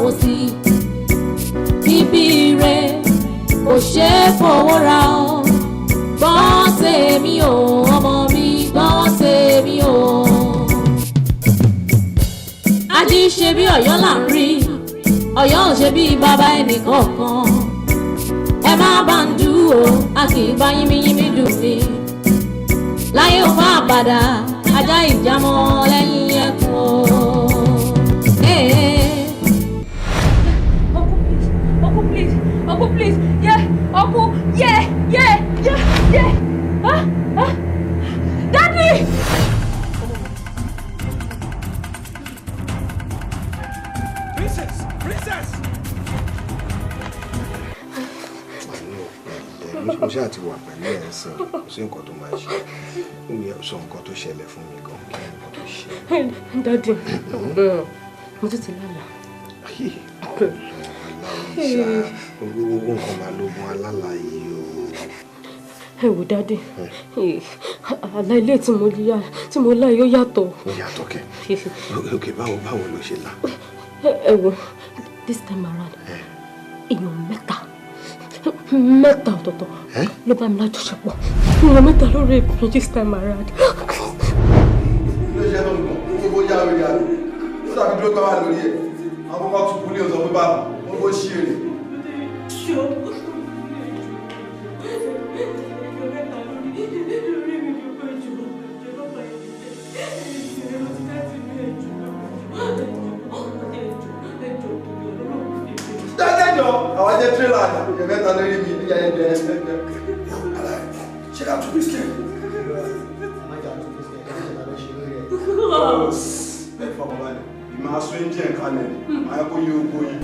wò sí ibi rẹ̀ kò ṣe é fowó ra ọ́ gbọ́n tèmi o ọmọ mi gbọ́n tèmi o. ají ṣe bí Ọ̀yọ́ là ń rí Ọ̀yọ́ ò ṣe bí bàbá ẹnì kọ̀ọ̀kan ẹ má bá ń dúró a kì í bá yínmíyínmí dùn mí láyé ò máa padà ajá ìjàmọ́ lẹ́yìn ẹkùn o. Uncle, please. Yeah, Uncle. Yeah. Huh? Daddy! Princess! Mo ṣe àti wà pẹ̀lú ẹ̀ sìn, kò sí nǹkan tó máa ṣe. Ó yẹ sọ nǹkan tó ṣẹlẹ̀ fún mi gan, kí nǹkan tó ṣe. Daddy, mo tún ti lálàá. Aláìsá, gbogbo nǹkan máa lógun alálàyé o. Ẹ wò Daddy, àlá ilé tí mo lá yóò yàtọ̀. Ó yàtọ̀ kẹ́. Okay, báwo ló ṣe là? Ẹ wò, this time around, èèyàn mẹ́ta ọ̀tọ̀ọ̀tọ̀ ló bá mi lájọṣepọ̀. Èèyàn mẹ́ta ló rape me this time around. Ló ṣe tó ń bọ̀, gbogbo yá orí àná. Ó dàbí dúró gbá wà lórí ẹ̀. Àwọn kan tún kúlé ọ̀sán pípa, wọ́n bó ṣí èrè. Dájẹ́jọ́, àwọn ajẹ́ tírélà ìyẹn mẹ́ta lórí mi níyà ẹ̀jẹ̀ ẹ̀jẹ̀. Ṣé ká tún bísí ẹ̀? Bẹ́ẹ̀ fọwọ́ balẹ̀, ìmọ̀ aṣọ ẹ̀jẹ̀ kalẹ̀, máa kó yí ogbó yìí.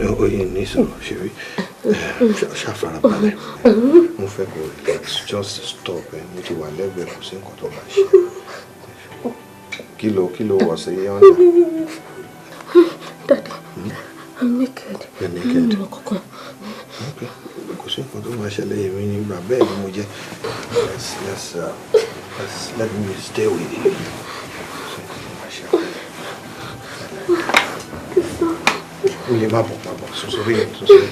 Okay, ní sọ̀rọ̀ ṣeré. Ṣàfara balẹ̀. Mo fẹ́ kó relax, just stop ẹ̀. Mo ti wà lẹ́gbẹ̀ẹ́ kò sí nǹkan tó máa ṣe. Kí ló wọ̀ sí yẹn ọ̀nà? Daddy, I'm naked. You're naked? Okay. Kò sí nǹkan tó máa ṣẹlẹ̀ èmi nígbà bẹ́ẹ̀ ni mo jẹ́. Let me stay with you. Olè má bọ̀ sọ̀sọ̀rí ẹ̀ sọ̀sọ̀rí.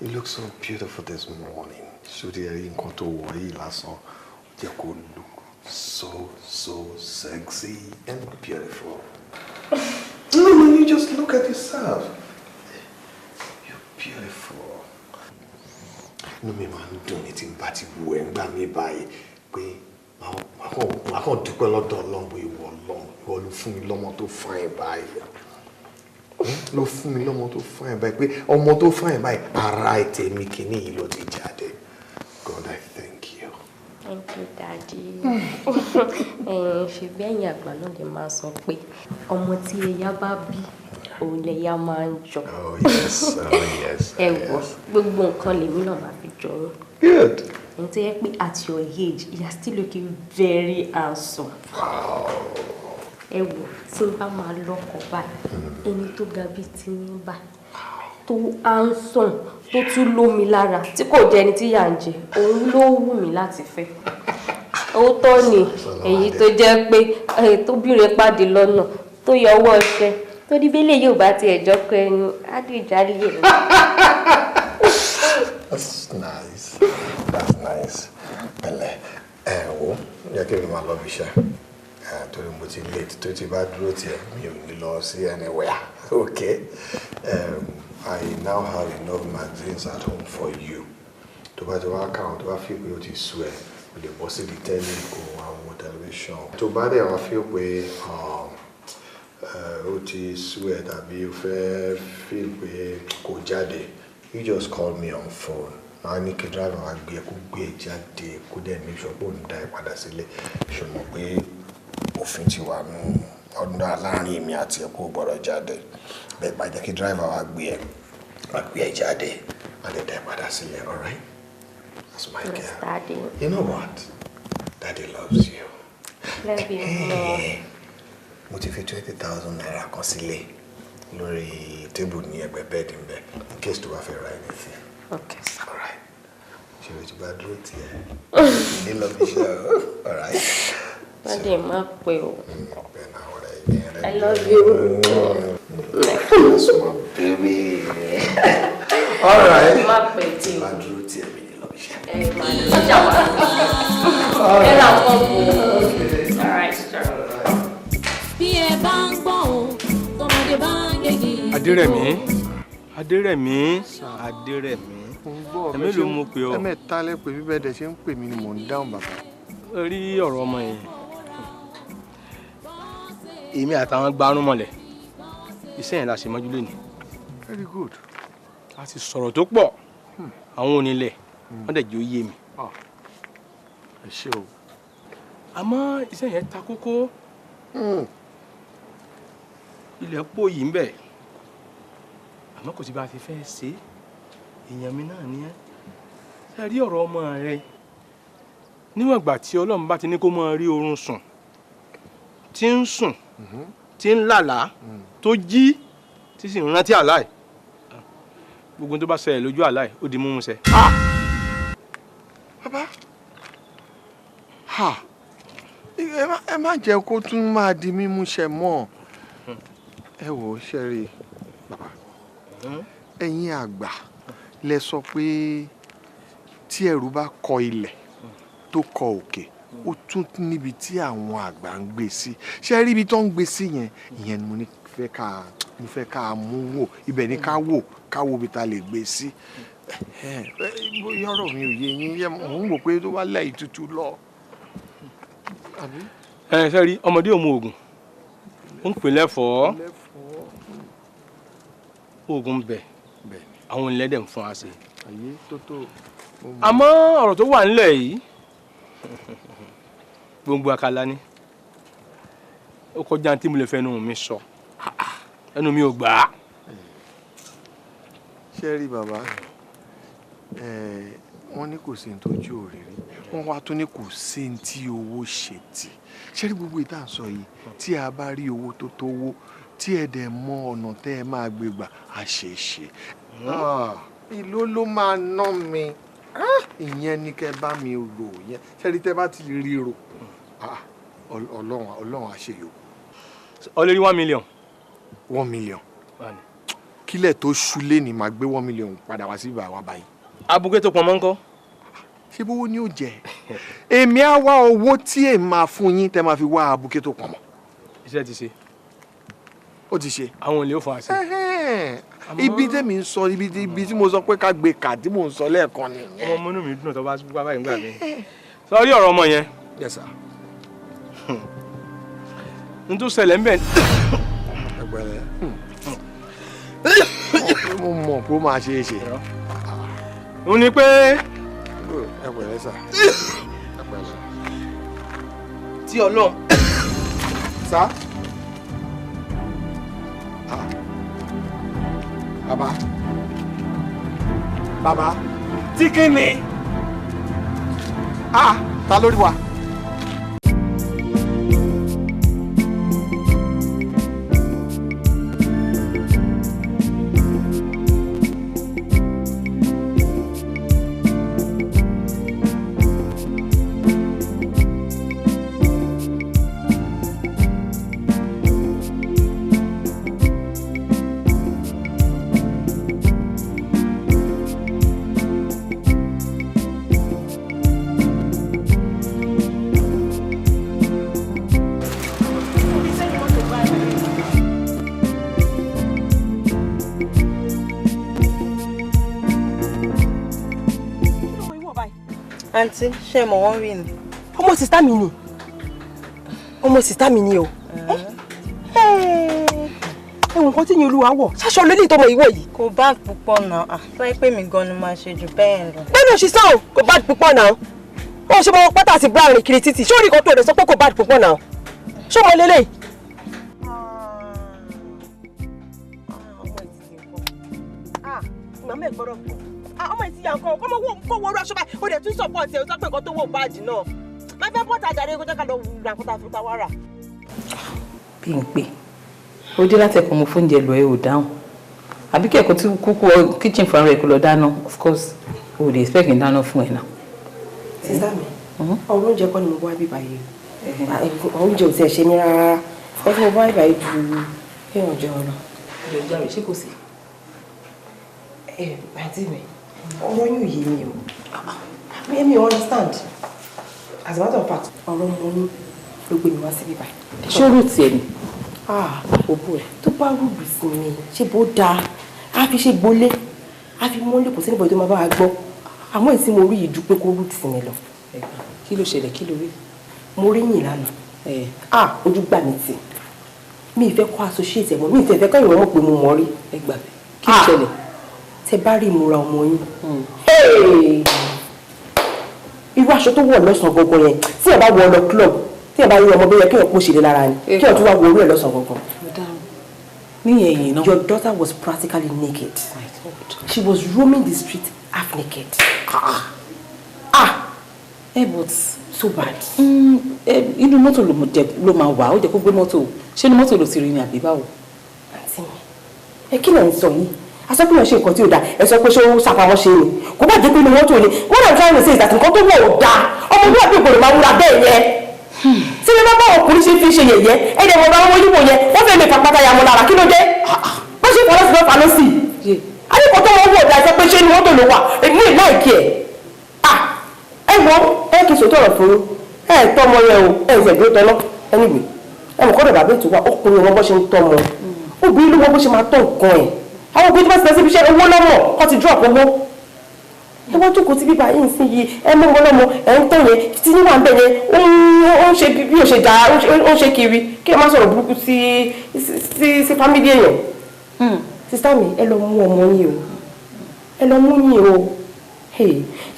You look so beautiful this morning. Should you nǹkan tó wọ̀ yìí lásán, jẹ́ kó look so sexy and beautiful. No, you just look at yourself. You're beautiful. Inú mi máa ń dùn ní tí n bá ti wù ẹ́ ńgbà mi báyìí pé màá kàn dúpẹ́ lọ́dọ̀ Ọlọ́run bó ìwọ ló fún mi lọ́mọ tó fine báyìí. Ló fún mi lọ́mọ tó fine báyìí pé ọmọ tó fine báyìí ara ètè mi kìíní yìí ló ti jáde. God, I thank you. Thank you, Daddy. Ṣebí ẹ̀yin àgbà náà lè máa sọ pé ọmọ tí ẹ̀yà bá bí òun lẹ̀yà máa ń jọ. Oh yes. Ẹ wò gbogbo nǹkan lèmi náà máa fi jọ yín. Good. And to help me at your age, you are still looking very handsome. Wow. Ẹ wò tí n bá máa lọ́kọ báyìí, ẹni tó ga bíi ti yín báyìí, tó handsome, tó tún lómi lára, tí kò jẹ́ ẹni tí yà ń jẹ, òun ló wù mí láti fẹ́. Òótọ́ ni èyí tó jẹ́ pé tóbìnrin pàdé lọ́nà tó yọ ọwọ́ ọṣẹ tó ní bẹ́lẹ̀ yóò bá ti ẹ̀jọ́ pé ẹni á dé ìjálè rẹ̀. That's nice. Pẹ̀lẹ́, wo, jẹ́ kí n máa lọ bí iṣẹ́. Torí mo ti late, tó ti bá dúró tiẹ̀, mi ò ní lọ sí anywhere. Okay. I now have enough magazines at home for you. Tó bá ti wá káwọn tó bá fi pé o ti sú ẹ, o lè bọ́ sí the tẹ́lẹ̀ kó àwọn wo television. Tó bá dẹ̀ wá feel pé ó ti sú ẹ tàbí ó fẹ́ feel pé kò jáde, you just call me on phone. Màá ní kí driver wá gbé ẹ kó gbé ẹ jáde kó dẹ̀ make sure pé òun dá ẹ padà sílé. Ṣùgbọ́n pé òfin ti wà nù ọdún láàrin èmi àti ẹ kó gbọ́dọ̀ jáde. Bẹ́ẹ̀ bá jẹ́ kí driver wá gbé ẹ jáde, má lè dá ẹ padà sílé, all right? That's my girl. Daddy. You know what? Daddy loves you. Love you more. Mo ti fi 20,000 naira kan sílé lórí table ní ẹ̀gbẹ́ bẹ́ẹ̀dì ń bẹ in case tó bá fẹ́ ra anything. Okay. All right. Ṣé o ti bá dúró tiẹ̀? Ní lọ fi ṣe all right. Daddy, má pè o. Bẹ́ẹ̀ náà wọ́n rẹ̀ yẹn. I love you. That's my baby. All right. Má pè tí o. Bá dúró tiẹ̀ mi ní lọ fi ṣe. Ọjà wà. Ẹ ra ọkọ̀ bò. All right, sure. Bí ẹ bá ń gbọ́ o, tọmọdé bá ń gègé. Adérẹ̀mí. Ẹ̀mí ló mú pé ọ. Ẹ̀mẹ́ta lẹ pè mí bẹ́ẹ̀ dẹ̀ ṣe ń pè mí ni mò ń dáhùn bàbá. Rí ọ̀rọ̀ ọmọ yẹn. Èmi àtàwọn gbárùmọ̀lẹ̀. Iṣẹ́ yẹn la ṣe mọ́jú lónìí. Very good. A ti sọ̀rọ̀ tó pọ̀. Àwọn onílẹ̀ wọ́n dẹ̀ jẹ́ ó yé mi. Ẹ ṣé o. Àmọ́ iṣẹ́ yẹn ta kókó. Ilẹ̀ pò yìí ń bẹ. Àmọ́ kò sí bá a ti fẹ́ ṣe. Èèyàn mi náà ni ẹ́. Ṣé rí ọ̀rọ̀ ọmọ rẹ? Níwọ̀n ìgbà tí Ọlọ́run bá ti ní kó máa rí oorun sùn, tí ń sùn, tí ń lálàá, tó jí, tí sì ń rántí àlá ẹ̀. Gbogbo tó bá ṣẹlẹ̀ lójú àlá ẹ̀, ó di múmú ṣẹ. Bàbá. Ẹ má jẹ́ kó tún máa di mímúṣẹ mọ́. Ẹ wò ó ṣẹ́rí bàbá. Ẹ̀yin àgbà lẹ sọ pé tí ẹrù bá kọ ilẹ̀ tó kọ òkè ó tún níbi tí àwọn àgbà ń gbé sí. Ṣé rí ibi tó ń gbé sí yẹn ìyẹn ni mo fẹ́ ká mú wò ibẹ̀ ni ká wò ibi tá lè gbé sí. Bóyá ọ̀rọ̀ mi ò yé yín yẹ mò ń wò pé tó bá lẹ́yìn tútù lọ. Ṣé rí ọmọdé ò mú oògùn ó ń pè lẹ́fọ̀ọ́ oògùn bẹ̀ àwọn ìlẹ́dẹ̀ ń fún wa sí. Àmọ́ ọ̀rọ̀ tó wà nílẹ̀ yìí gbogbo àkàlà ni ó kọjá tí mo lè fẹ́ ẹnu mi sọ ẹnu mi ò gbà á. Ṣé rí bàbá wọ́n ní kò sí ní tójú òrìrì wọ́n wá tún ní kò sí ní tí owó ṣe tì. Ṣé rí gbogbo ìta sọ yìí tí a bá rí owó tó tówó tí ẹ dẹ̀ mọ ọ̀nà tẹ́ ẹ máa gbé gbà á ṣe é ṣe. Ìlú ló máa ná mi ìyẹn ni kẹ́ bá mi rò yẹn. Ṣé rí tẹ́ bá ti rí rò Ọlọ́run á ṣe yòó. Ó lè rí 1 million. 1 million. Kílẹ̀ tó ṣúlé ni màá gbé 1 million padà wá sí ibà wa báyìí. Abuké tó pọn mọ́ ń kọ́. Ṣé bówó ni ó jẹ? Èmi á wá owó tí èmi máa fún yín tẹ́ máa fi wá abuké tó pọn mọ́. Iṣẹ́ ti ṣe. Ó ti ṣe. Àwọn olè ó fọ àṣẹ. Ibi tẹ́mi ń sọ ibi tí mo sọ pé ká gbé kà tí mò ń sọ lẹ́ẹ̀kan ni. Ọmọ inú mi dùn tó bá gbá báyìí nígbà mi. Sọ rí ọ̀rọ̀ ọmọ yẹn. Yes sir. N tó ṣẹlẹ̀ ń bẹ̀. Ẹgbẹ̀rẹ̀. Mo mọ̀ pé ó máa ṣe é ṣe. Ó ní pé. Ẹgbẹ̀rẹ̀ sà. Ẹgbẹ̀rẹ̀. Tí Ọlọ́run. Sá. Bàbá. Tí kí ni? Ta lórí wa? Aunty, ṣé mo wọ́n rí ni? Ọmọ sista mi ni. ọmọ sìtá mi ni o. Ẹ̀wọ̀n kan tí Iyinoluwa wọ̀ ṣaṣọ lélẹ̀ tọmọ ìwọ yìí. Kò bad púpọ̀ náà. Tó yẹ pé mi gan ni máa ṣe jù bẹ́ẹ̀ lọ. Bẹ́ẹ̀ni ò ṣe sàn kò bad púpọ̀ náà. Ó ṣe mọ pátá àti brown kiri títì. Ṣé orí kan tó rẹ̀ sọ pé kò bad púpọ̀ náà? Ṣé ọmọ lélẹ̀? Màmá ẹ̀ gbọ́dọ̀ pọ̀. Ọmọ ìtìyà nǹkan ọmọ kó wọ́ọ́rọ́ aṣọ báyìí. Ó dẹ̀ tún support ẹ̀ ó sọ pé nǹkan tó wọ̀ báàdì náà. Má fẹ́ bọ́ta àjàre kó jẹ́ ká lọ ra nǹkan tá a fi ta wá rà. Bí n pè ó dé láti ẹ̀kọ́ mo fún oúnjẹ lọ ẹ ò dáhùn àbí kẹ́kọ̀ọ́ tí kúkú kitchen fún ara ẹ̀ kó lọ dáná of course o dey expect kí n dáná fún ẹ náà. Sísá mi ọ̀rọ̀ oúnjẹ kọ́ ni mo wá bí báyìí oúnjẹ ò tiẹ̀ ṣe mí rárá ẹ fún mi wá bí báyìí ju kéèyàn jẹun lọ. ìjọba rẹ̀ ṣé kò sí. Àǹtí mi ọ̀rọ̀ yóò yé mi o mi understand as a matter of fact ọ̀rọ̀ mo ní ló gbé mi wá síbí báyìí. ṣé ó rò tiẹ̀ ni. Òbú ẹ̀ tó bá rúbì sí mi ṣé bó dáa á fi ṣe gbolé á fi mọ́lé kò sí níbo tó máa bá wa gbọ́ àmọ́ èsì mo rí ìjú pé kó rúbì sí mi lọ. Kí ló ṣẹlẹ̀ kí ló rí. Mo rí yìn lánàá ojú gbà mí tì mi ìfẹ́ kó associate ẹ̀mọ́ mi ìfẹ́ kọ́ ìwọ̀n mọ̀ pé mo mọ̀ rí. Ẹ gbà mí kí ló ṣẹlẹ̀. Tẹ bá rí ìmúra ọmọ yín irú aṣọ tó wọ̀ lọ́sàn-án gbogbo yẹn tí ẹ bá wọ lọ club tí ẹ bá rí ọmọ bẹ́yẹ kí ẹ kó ṣe lé lára ni kí ẹ tún wá wo orú ẹ lọ́sàn-án gbogbo. Níyẹn yìí náà. Your daughter was practically naked. She was roaming the street half naked. But so bad. Inú mọ́tò ló máa wà ó jẹ́ kó gbé mọ́tò ṣé inú mọ́tò ló ti rí ni àbí báwo. Àǹtí mi kí lẹ̀ ń sọ yìí asọ́kùnrin ṣe nǹkan tí ò dáa ẹ sọ pé ṣé ó ṣàpamọ́ ṣe ni kò bá jẹ́ pé inú mọ́tò ni what I'm trying to say is that nǹkan tó wọ̀ ò dáa ọmọ ìlú àbí ìgbòho máa wúra bẹ́ẹ̀ yẹn tí wọ́n bá bá ọkùnrin ṣe fi ṣe yẹ̀yẹ́ ẹ̀dẹ̀ wọn bá wọn yíwò yẹn wọ́n fẹ́ẹ́ lè fà pátá ya mọ́ lára kí ló dé bó ṣe fọwọ́ sí lọ́fà ló sì àdìpọ̀ tó wọ́n wọ̀ ọ̀dà ẹ sọ pé ṣé inú mọ́tò ló wà èmi láìkí ẹ̀ ẹ wọ ẹ kì í sòtò ọ̀rọ̀ fún ẹ tọmọ yẹn o ẹ ṣẹ̀ gbé tọ́lọ́ anyway ẹ mọ̀ kọ́dọ̀ bàbá ètò wa ọkùnrin wọn bó ṣe ń tọmọ obìnrin ló wọ́n bó ṣe máa tọ́ nǹkan ẹ̀ àwọn òbí tó bá ti lọ síbi iṣẹ́ owó lọ́wọ́ kọ́ ti drop owó ẹ wọ́n jókòó tí bíbá yìí ń sìn yìí ẹ mọ́ ọmọlọ́mọ ẹ̀ ń tẹ̀yẹ tí níwà ń bẹ̀yẹ ó ń ṣe bí ó ṣe dá ó ń ṣe kiri kí ẹ má sọ̀rọ̀ burúkú sí fámílì èèyàn sísá mi ẹ lọ mú ọmọ yín o ẹ lọ mú yín o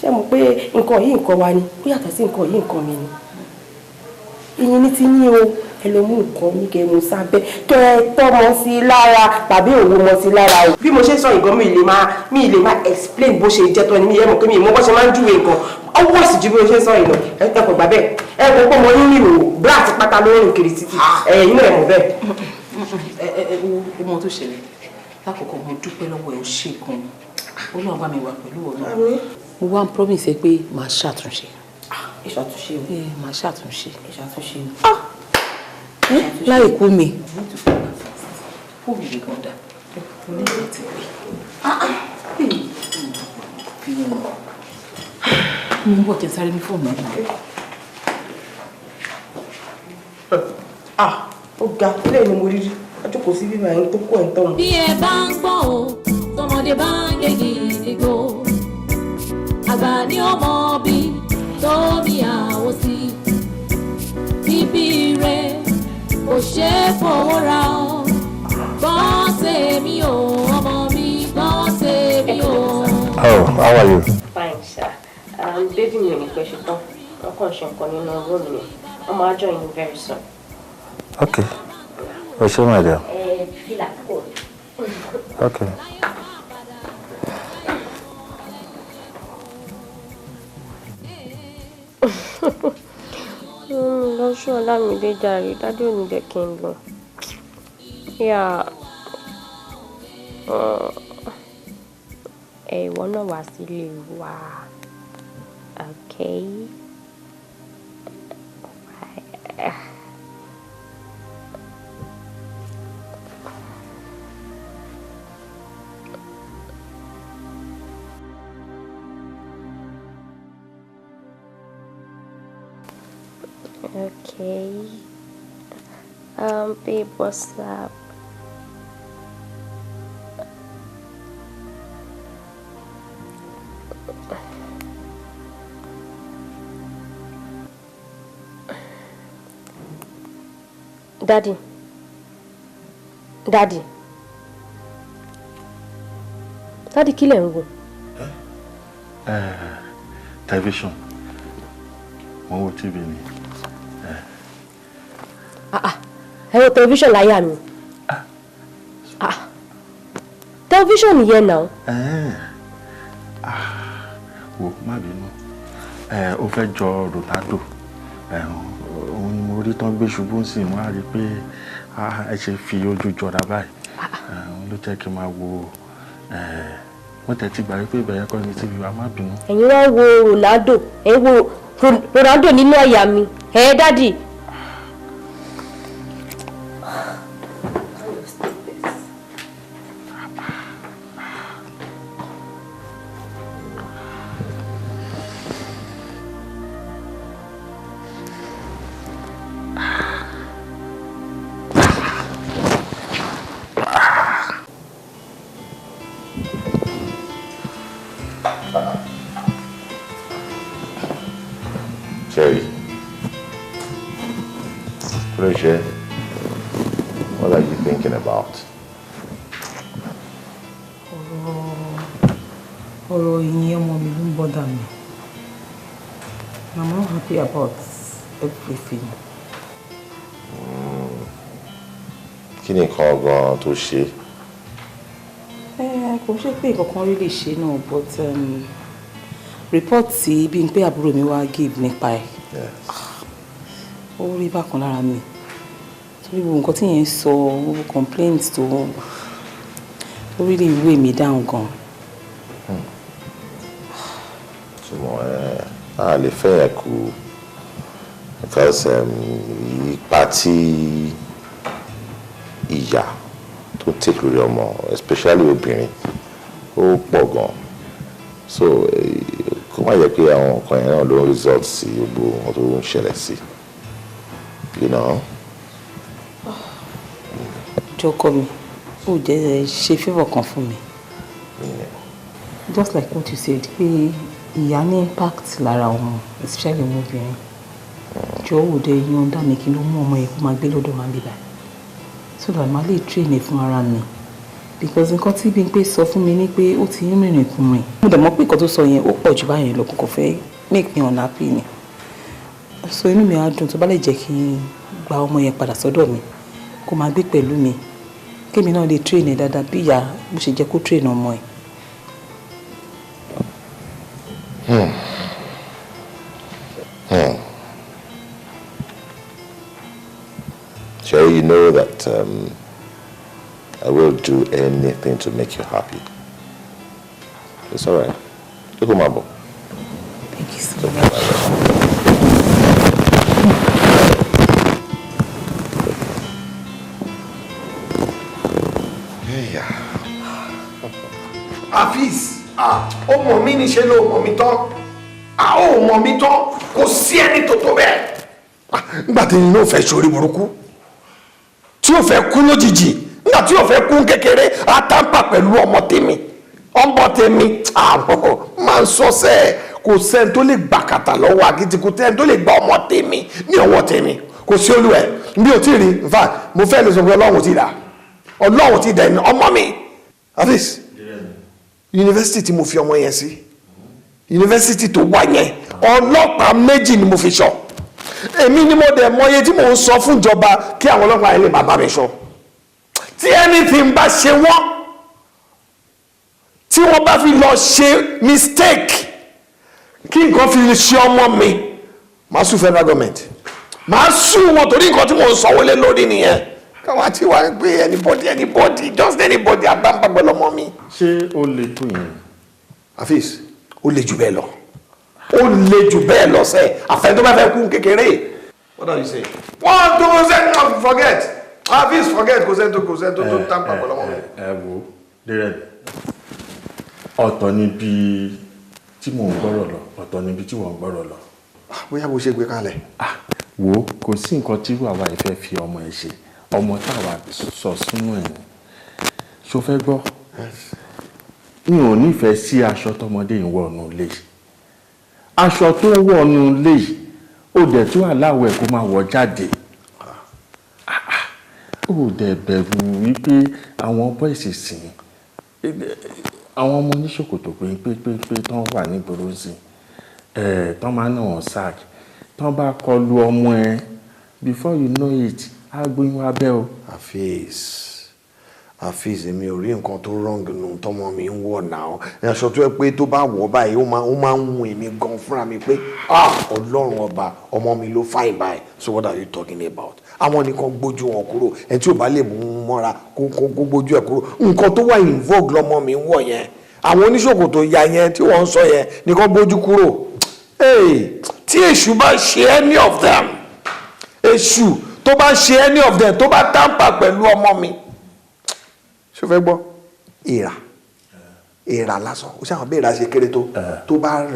ṣé mo pé nǹkan yìí nǹkan wa ni ó yàtọ̀ sí nǹkan yìí nǹkan mi ni ìyìn ní ti yín o ẹ lọ mú nǹkan ní kẹ mú sábẹ́ kẹ tọmọ sí lára tàbí òwò mọ sí lára o. bí mo ṣe sọ ìgbọ́n mi ì lè máa explain bó ṣe jẹ́ tọ́ ni mi yẹ mọ̀ pé mi ì mọ bó ṣe máa ń júwe nǹkan ọwọ́ sì ju bí mo ṣe sọ ìlọ ẹ kò gbà bẹ́ẹ̀ ẹ kò pọ́ mọ yín nílò bra àti pátá ló rìn kiri títì ẹ̀yìn náà mọ̀ bẹ́ẹ̀. ẹ mọ tó ṣẹlẹ̀ lákòókò mo dúpẹ́ lọ́wọ́ ẹ̀ ó ṣe gan ni ó náà bá mi wà pẹ̀lú ọ̀nà mo wá ń promise ẹ pé màá ṣàtúnṣe. ìṣàtúnṣe o. màá ṣàtúnṣe. ìṣàtúnṣe o. láì kú mi. fóònù lè gan dà mo ní ìwé ti pè. mo ń bọ̀ kí n sáré ní fóònù náà. ó ga lẹ́yìn ni mo rí ajókòó sí bíbá yín tó kó ẹ̀ ń tọ́ wọn. bí ẹ bá ń gbọ́ o tọmọdé bá ń gègé ìdìgbò àgbà ní ọmọ bí tómi àwọ̀ sí bíbí rẹ̀ kò ṣe é fowó ra ọ gbọ́n tèmi o ọmọ mi gbọ́n tèmi o. Oh, how are you? Fine, sir. Baby mi ò ní pẹ́ ṣe tán wọ́n kàn ṣe nǹkan nínú róòmù yẹn wọ́n máa join you very soon. Okay. Oh, sure, my dear. Fila kò. Okay. Lọ́sùn Ọlámídé jàre dádì ò ní jẹ́ kí n lọ. Ìwọ náà wá sílé wa. Okay. Okay. Babe, what's up? Daddy. Daddy. Daddy, kí lẹ̀ ń wò? Television. Mo wo TV ni. Ẹ wo television láyà mi. Television yẹn náà. Wo má bínú. Ó fẹ́ jọ Ronaldo. Òun ni mo rí tán gbé ṣubú sí mo á rí pé ẹ ṣe fi ojú jọra báyìí. Òun ló jẹ́ kí n máa wo wọ́n tẹ̀ ti gbà wípé ìbẹ̀rẹ̀ kọ́ ni TV wa má bínú. Ẹ̀yin wá wo Ronaldo, ẹ wo Ronaldo nínú àyà mi. Daddy. Cherry, Regina, what are you thinking about? Ọ̀rọ̀ ìyẹn ọmọ mi ló ń bother mi. I'm not happy about everything. Kí ni nǹkan gan tó ṣe? Kò ṣe pé ìkọ̀kan rí lè ṣe náà, but report tí bí n pé àbúrò mi wá give nípa ẹ̀. Ó rí bákan lára mi. Torí gbogbo nǹkan tí yẹn sọ, gbogbo complaints tó ó rí lè weigh me down gan. Ṣùgbọ́n a lè fẹ́ ẹ̀ kú because ipa tí ìyá tó take lórí ọmọ especially obìnrin ó pọ̀ gan. So kó má yẹ pé àwọn nǹkan yẹn náà ló ń result sí gbogbo wọn tó ń ṣẹlẹ̀ sí. You know? Jọkọ mi, ó jẹ́ ṣe favour kan fún mi. Just like what you said, pé ìyá ní impact lára ọmọ, especially ọmọbìnrin. Jọ wò dé yan dá mi kí ló mú ọmọ yẹn kó máa gbé lọ́dọ̀ máa ń bíbá. So that màá lè train ẹ̀ fún ara mi. Because nǹkan tí Bímpé sọ fún mi ni pé ó ti ń rìnrìn kùnrin. Mo dẹ̀ mọ̀ pé nǹkan tó sọ yẹn ó pọ̀ jù báyẹn lọ, kò fẹ́ make me unhappy ni. So inú mi á dùn tó bá lè jẹ́ kí n gba ọmọ yẹn padà sọ́dọ̀ mi kó máa gbé pẹ̀lú mi kémi náà lè train ẹ̀ dáadáa bí ìyá bó ṣe jẹ́ kó train ọmọ ẹ̀. Sure, you know that I will do anything to make you happy. It's all right. Look at my book. Thank you so much. Afis, ó mọ̀ mí ní ṣe ló mọ̀ mí tán. Ó mọ̀ mí tán, kò sí ẹni tó tó bẹ́ẹ̀. Nígbà tí inú ò fẹ́ ṣorí burúkú, tí ò fẹ́ kú lójijì, nígbà tí ò fẹ́ kú kékeré, á tàǹpà pẹ̀lú ọmọ tèmi. Ọmọ tèmi, máa ń sọ sẹ́ẹ̀, kò sẹ́ni tó lè gbà kàtà lọ́wọ́ àgídí, kò sẹ́ni tó lè gba ọmọ tèmi ní ọwọ́ tèmi. Kò sí olúwẹ̀, bí o ti rí, in fact, mo fẹ́ lè sọ pé Ọlọ́run ti dà. Ọlọ́run ti dà ẹni ọmọ mi. Afis. Yunifásitì tí mo fi ọmọ yẹn sí, yunifásitì tó wà yẹn, ọlọ́pàá méjì ni mo fi sọ. Èmi ni mo dẹ̀ mọye tí mò ń sọ fún ìjọba kí àwọn ọlọ́pàá yẹn lè bàbá mi sọ. Tí anything bá ṣe wọ́n, tí wọ́n bá fi lọ ṣe mistake, kí nǹkan fi ṣe ọmọ mi, màá sue federal government. Màá sue wọn torí nǹkan tí mò ń sanwó lé lórí nìyẹn. Káwá tí wàá gbé anybody, just anybody àbámbàgbẹ́ lọ́mọ mi. Ṣé o lè tó yẹn? Afis, ó lè jù bẹ́ẹ̀ lọ. Ó lè jù bẹ́ẹ̀ lọ sẹ́, àfẹ́ tó bá fẹ́ kú kékeré. What are you saying? One, two, three, forget. Afis, forget, kò sẹ́ni tó tàǹpà pẹ̀lú ọmọ mi. Ẹ wo, Dérẹ́, ọ̀tọ̀ níbi tí mò ń gbọ́rọ̀ lọ, ọ̀tọ̀ níbi tí wọ́n ń gbọ́rọ̀ lọ. Bóyá bó ṣe gbé kalẹ̀. Wo, kò sí nǹkan tí wàá ìfẹ́ fi ọmọ ẹ̀ ṣe. Ọmọ táwa sọ sínú ẹ̀ ni. Ṣó fẹ́ gbọ́? Mi ò nífẹ̀ẹ́ sí aṣọ tọmọdé ń wọ̀ nù lé. Aṣọ tó ń wọ̀ nù lé, ó dẹ̀ tún aláwọ̀ ẹ̀ kó máa wọ̀ jáde. ó dẹ̀ bẹ̀rù wípé àwọn bọ́ìsì sìn àwọn ọmọ oníṣòkòtò pé tán wà nígboro sí tán máa ń náà sack tán bá kọlu ọmọ ẹ before you know it á gbóyún abẹ́ o. Àfíìs èmi ò rí nǹkan tó wrong nù tọmọ mi ń wọ̀ náà aṣọ tó yẹ pé tó bá wọ̀ báyìí ó máa ń wù mí gan fúnra mi pé ọlọ́run ọba ọmọ mi ló fine báyìí so what are you talking about? Àwọn nìkan gbójú wọn kúrò ẹni tí ò bá lè mú mọ́ra kó gbójú ẹ̀ kúrò nǹkan tó wà in vogue lọ́mọ mi ń wọ̀ yẹn àwọn oníṣòkòtò ya yẹn tí wọ́n ń sọ yẹn nìkan gbójú kúrò tí èṣù bá ṣe any of them èṣù tó bá ṣe any of them tó bá tamper pẹ̀lú ọmọ mi ṣó fẹ́ gbọ́ èèrà lásán ó ṣàwọn bí èèrà ṣe kéré tó bá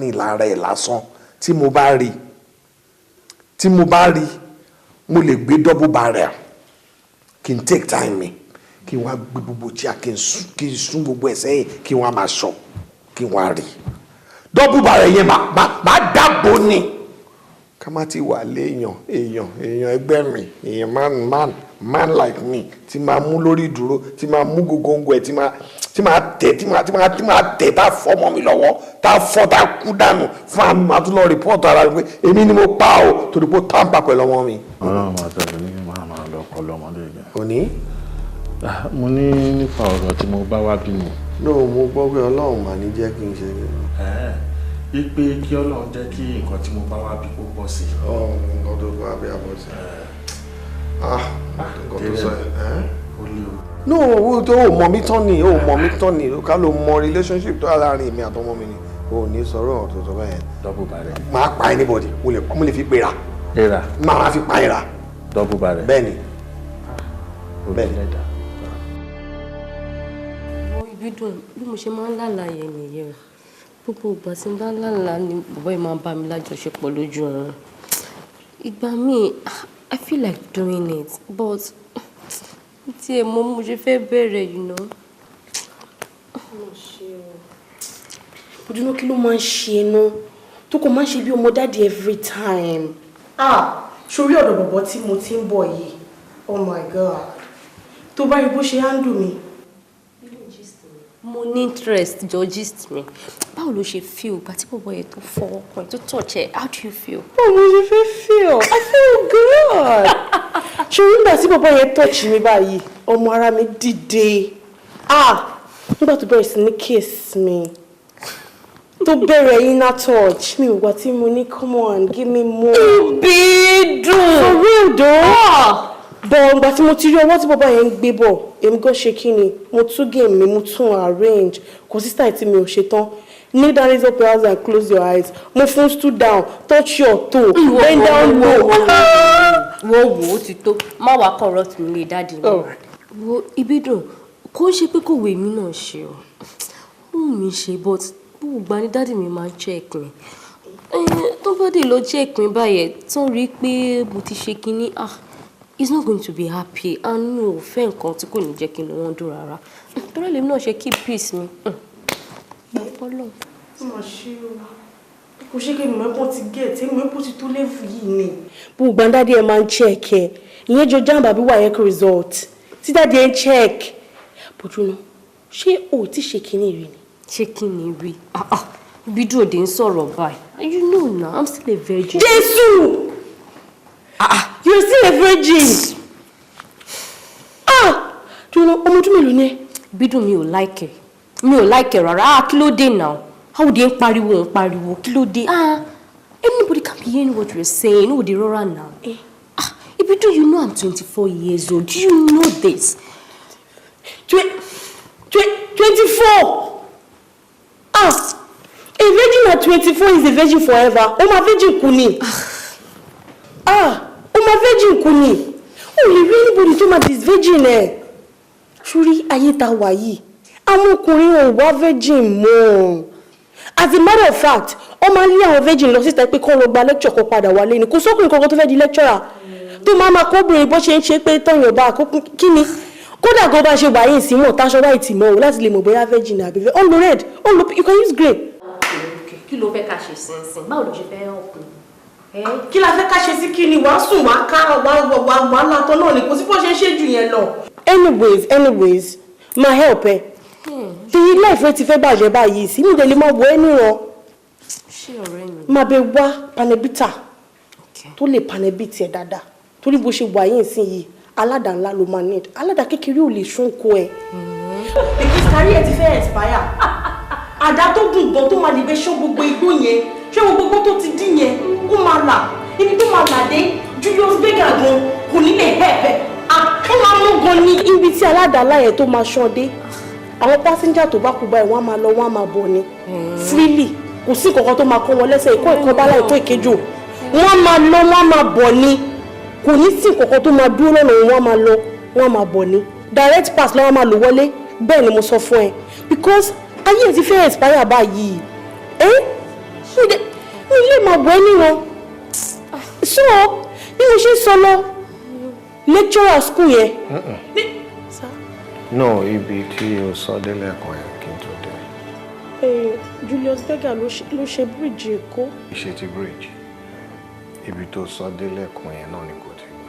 rìn lára ẹ̀ lásán tí mo bá rí mo lè gbé double barrel kí n take time mi kí n wá gbé gbogbo jíà kí n sún gbogbo ẹ̀ sẹ́yìn kí n wá máa sọ kí n wá rí double barrel yẹn máa dáàbò ni ká má ti wà léèyàn ẹgbẹ́ mi èèyàn man like me tí máa mú lórí ìdúró tí máa mú gògóńgò ẹ̀ tí máa tẹ̀ tá fọ́mọ mi lọ́wọ́ tá fọ́ tá kú dànù fún àmì àtúnlọ rìpọ́ọ̀tù ara rẹ̀ pé èmi ni mo pa o torí pé ó tàǹpà pẹ̀lú ọmọ mi. ọlọ́run máa tẹ̀lé ní máa lọ kọ́ lọ́mọdé yẹn. òní. mo ní nípa ọ̀rọ̀ tí mo bá wá bí mi. no mo gbọ́ pé ọlọ́run mà ní jẹ́ kí n ṣe. wípé kí ọlọ́run jẹ́ kí nǹkan tí mo bá wá bí kó pọ̀ sí. nǹkan tó bá bí abọ́ sí. nǹkan tó sọ yẹn. ó lé o. no owó tó o mọ̀ mí tán ni ká ló mọ relationship tó wà láàrin èmi àtọmọ mi ni o ní sọ̀rọ̀ ọ̀tọ̀ọ̀tọ̀ bẹ́ẹ̀. double barrel. máa pa anybody mo lè fi pera. era. máa fi pa era. double barrel. bẹ́ẹ̀ni. ibi dùn bí mo ṣe máa ń lálàá yẹn nìyẹn gbogbo ìgbà tí n bá lálàá ni bàbá yìí máa ń bá mi lájọṣepọ̀ lójú ọ̀run ìgbà míì I feel like doing it but tí ẹ mọ̀ mo ṣe fẹ́ bẹ̀rẹ̀ you know. Bùdúná kí ló máa ń ṣe iná tó kò máa ń ṣe bí ọmọ dáàdi every time. Sórí ọ̀dọ̀ bọ̀bọ̀ tí mo ti ń bọ̀ yìí oh my god tó bá rí bó ṣe handle mi. Mo ní interest jọ gist mi báwo ló ṣe feel ìgbà tí bọ̀bọ̀ yẹn tó fọwọ́ kan tó touch ẹ how do you feel. báwo ló ṣe fẹ́ feel I feel good. Sórí nígbà tí bọ̀bọ̀ yẹn touch mi báyìí ọmọ ara mi dìde nígbà tó bẹ̀rẹ̀ sí ní kiss mi tó bẹ̀rẹ̀ inner touch mi ò gbà tí mo ní come on give me more. Ibi dùn. For real though. Bọ̀ ìgbà tí mo ti rí ọwọ́ tí bàbá yẹn ń gbé bọ̀ èmi gan ṣe kí ni mo tún game mi mo tún arrange consistency tí mi ò ṣe tán kneel down raise up your hands and close your eyes mo fún stood down touch your toe bend down low. wo ti tó má wàá corrupt mi lè dáàdi mi. wo Ibi dùn kó ń ṣe pé kò wé mi náà ṣe o ó mi ṣe but gbogbo ni dáàdi mi máa ń check mi tó bá dé lọ check mi báyẹn tó rí pé mo ti ṣe kinní he's not going to be happy and no fẹ́ nǹkan tí kò ní jẹ́ kí ni wọ́n dùn rárá torí lèmi náà ṣe keep peace mi. Ọlọ́run ó mà ṣe o kò ṣe kí èmi mẹ́pọ̀ ti gẹ̀ tí mẹ́pọ̀ ti tó level yìí ni. gbogbo dáàdi ẹ máa ń check ẹ ìyẹn jọ jàǹbá bí WAEC result tí dáàdi ẹ ń check bójúná ṣé o ti ṣe kinní rí ni. ṣé kí ni rí Ibi dùn òde ń sọ̀rọ̀ báyìí you know now I'm still a virgin. Jésù. You're still a virgin. Jùlọ ọmọ ọdún mélòó ni ẹ? Bídùn mi ò like rárá kí ló dé now how dey ń pariwo kí ló dé anybody can be hearing what you're saying no dey rọra now Bídùn you know I'm 24 years old do you know this? 24. A virgin at 24 is a virgin forever. Ó máa virgin kú ni. Ó máa virgin kú ni. Ó lè rí anybody tó máa dis-virgin ẹ̀. Ṣúrí ayé ta wà yìí. Àwọn ọkùnrin ò wá virgin mọ́. As a matter of fact, ó máa ń lé àwọn virgin lọ síta pé kọ́ lọ gba lecture kó padà wálé ni. Kò sókùnrin kankan tó fẹ́ di lecturer. Tó máa kóbìnrin bó ṣe ń ṣe pé tọ́yìn ọba àkókò kí ni. Kódà gan bá ṣe wà yìí sí mọ̀ táṣọ wáyé tì mọ́ o láti lè mọ̀ bóyá virgin àbí ó lo red ó lo you can use green. Kí ló fẹ́ ká ṣe sínsìn báwo ló ṣe fẹ́ ọkùnrin. Kí la fẹ́ ká ṣe sí kí ni wàá sùn wàá ká wàá látọ̀ náà ni kò sí bó ṣe ń ṣe jù yẹn lọ. anyways máa help ẹ. tí life rẹ ti fẹ́ bàjẹ́ báyìí sí mi lè máa wọ ẹ́ níran. ṣé ọ̀rẹ́ mi. máa bẹ wá panẹ́bítà tó lè panẹ́bítì ẹ̀ dáadáa torí bó ṣe wà yín sí yìí aládàá ńlá ló máa need aládàá kékeré ò lè ṣóńkó ẹ. because kárí ẹ ti fẹ́ expire àdá tó gùn gan tó máa lè bẹ ṣọ́ gbogbo igbó yẹn ṣé gbogbo tó ti dín yẹn ó máa là ibi tó máa là dé Julius Berger gan kò ní lè hẹ́ẹ̀pẹ̀ ó máa mú gan ní ibi tí aládàá láyẹ̀ tó máa ṣọ́ dé àwọn pásíńjà tó bá kú báyìí wọ́n á máa lọ wọ́n á máa bọ̀ ni freely kò sí kankan tó máa kọ́ wọn lẹ́sẹ̀ ìkọ́ ìkọ́bálá ìkọ́ ìkejò wọ́n á máa lọ wọ́n á máa bọ̀ ni kò ní sí kankan tó máa dúró lọ́nà wọ́n á máa lọ wọ́n á máa bọ̀ ni direct pass lọ́wọ́ máa lò wọlé bẹ́ẹ̀ ni mo sọ fún ẹ because ayé ti fẹ́ expire báyìí mi lè máa bọ̀ ẹ́ níran so bí mo ṣe sọ lọ lecturer school yẹn. no ibi tí o sọ délẹ̀ kan yẹn kí n tó dé. Julius Berger ló ṣe bíríìjì Èkó. ìṣe ti bridge ibi tó sọ délẹ̀ kan yẹn náà ni kò ti gbọ́.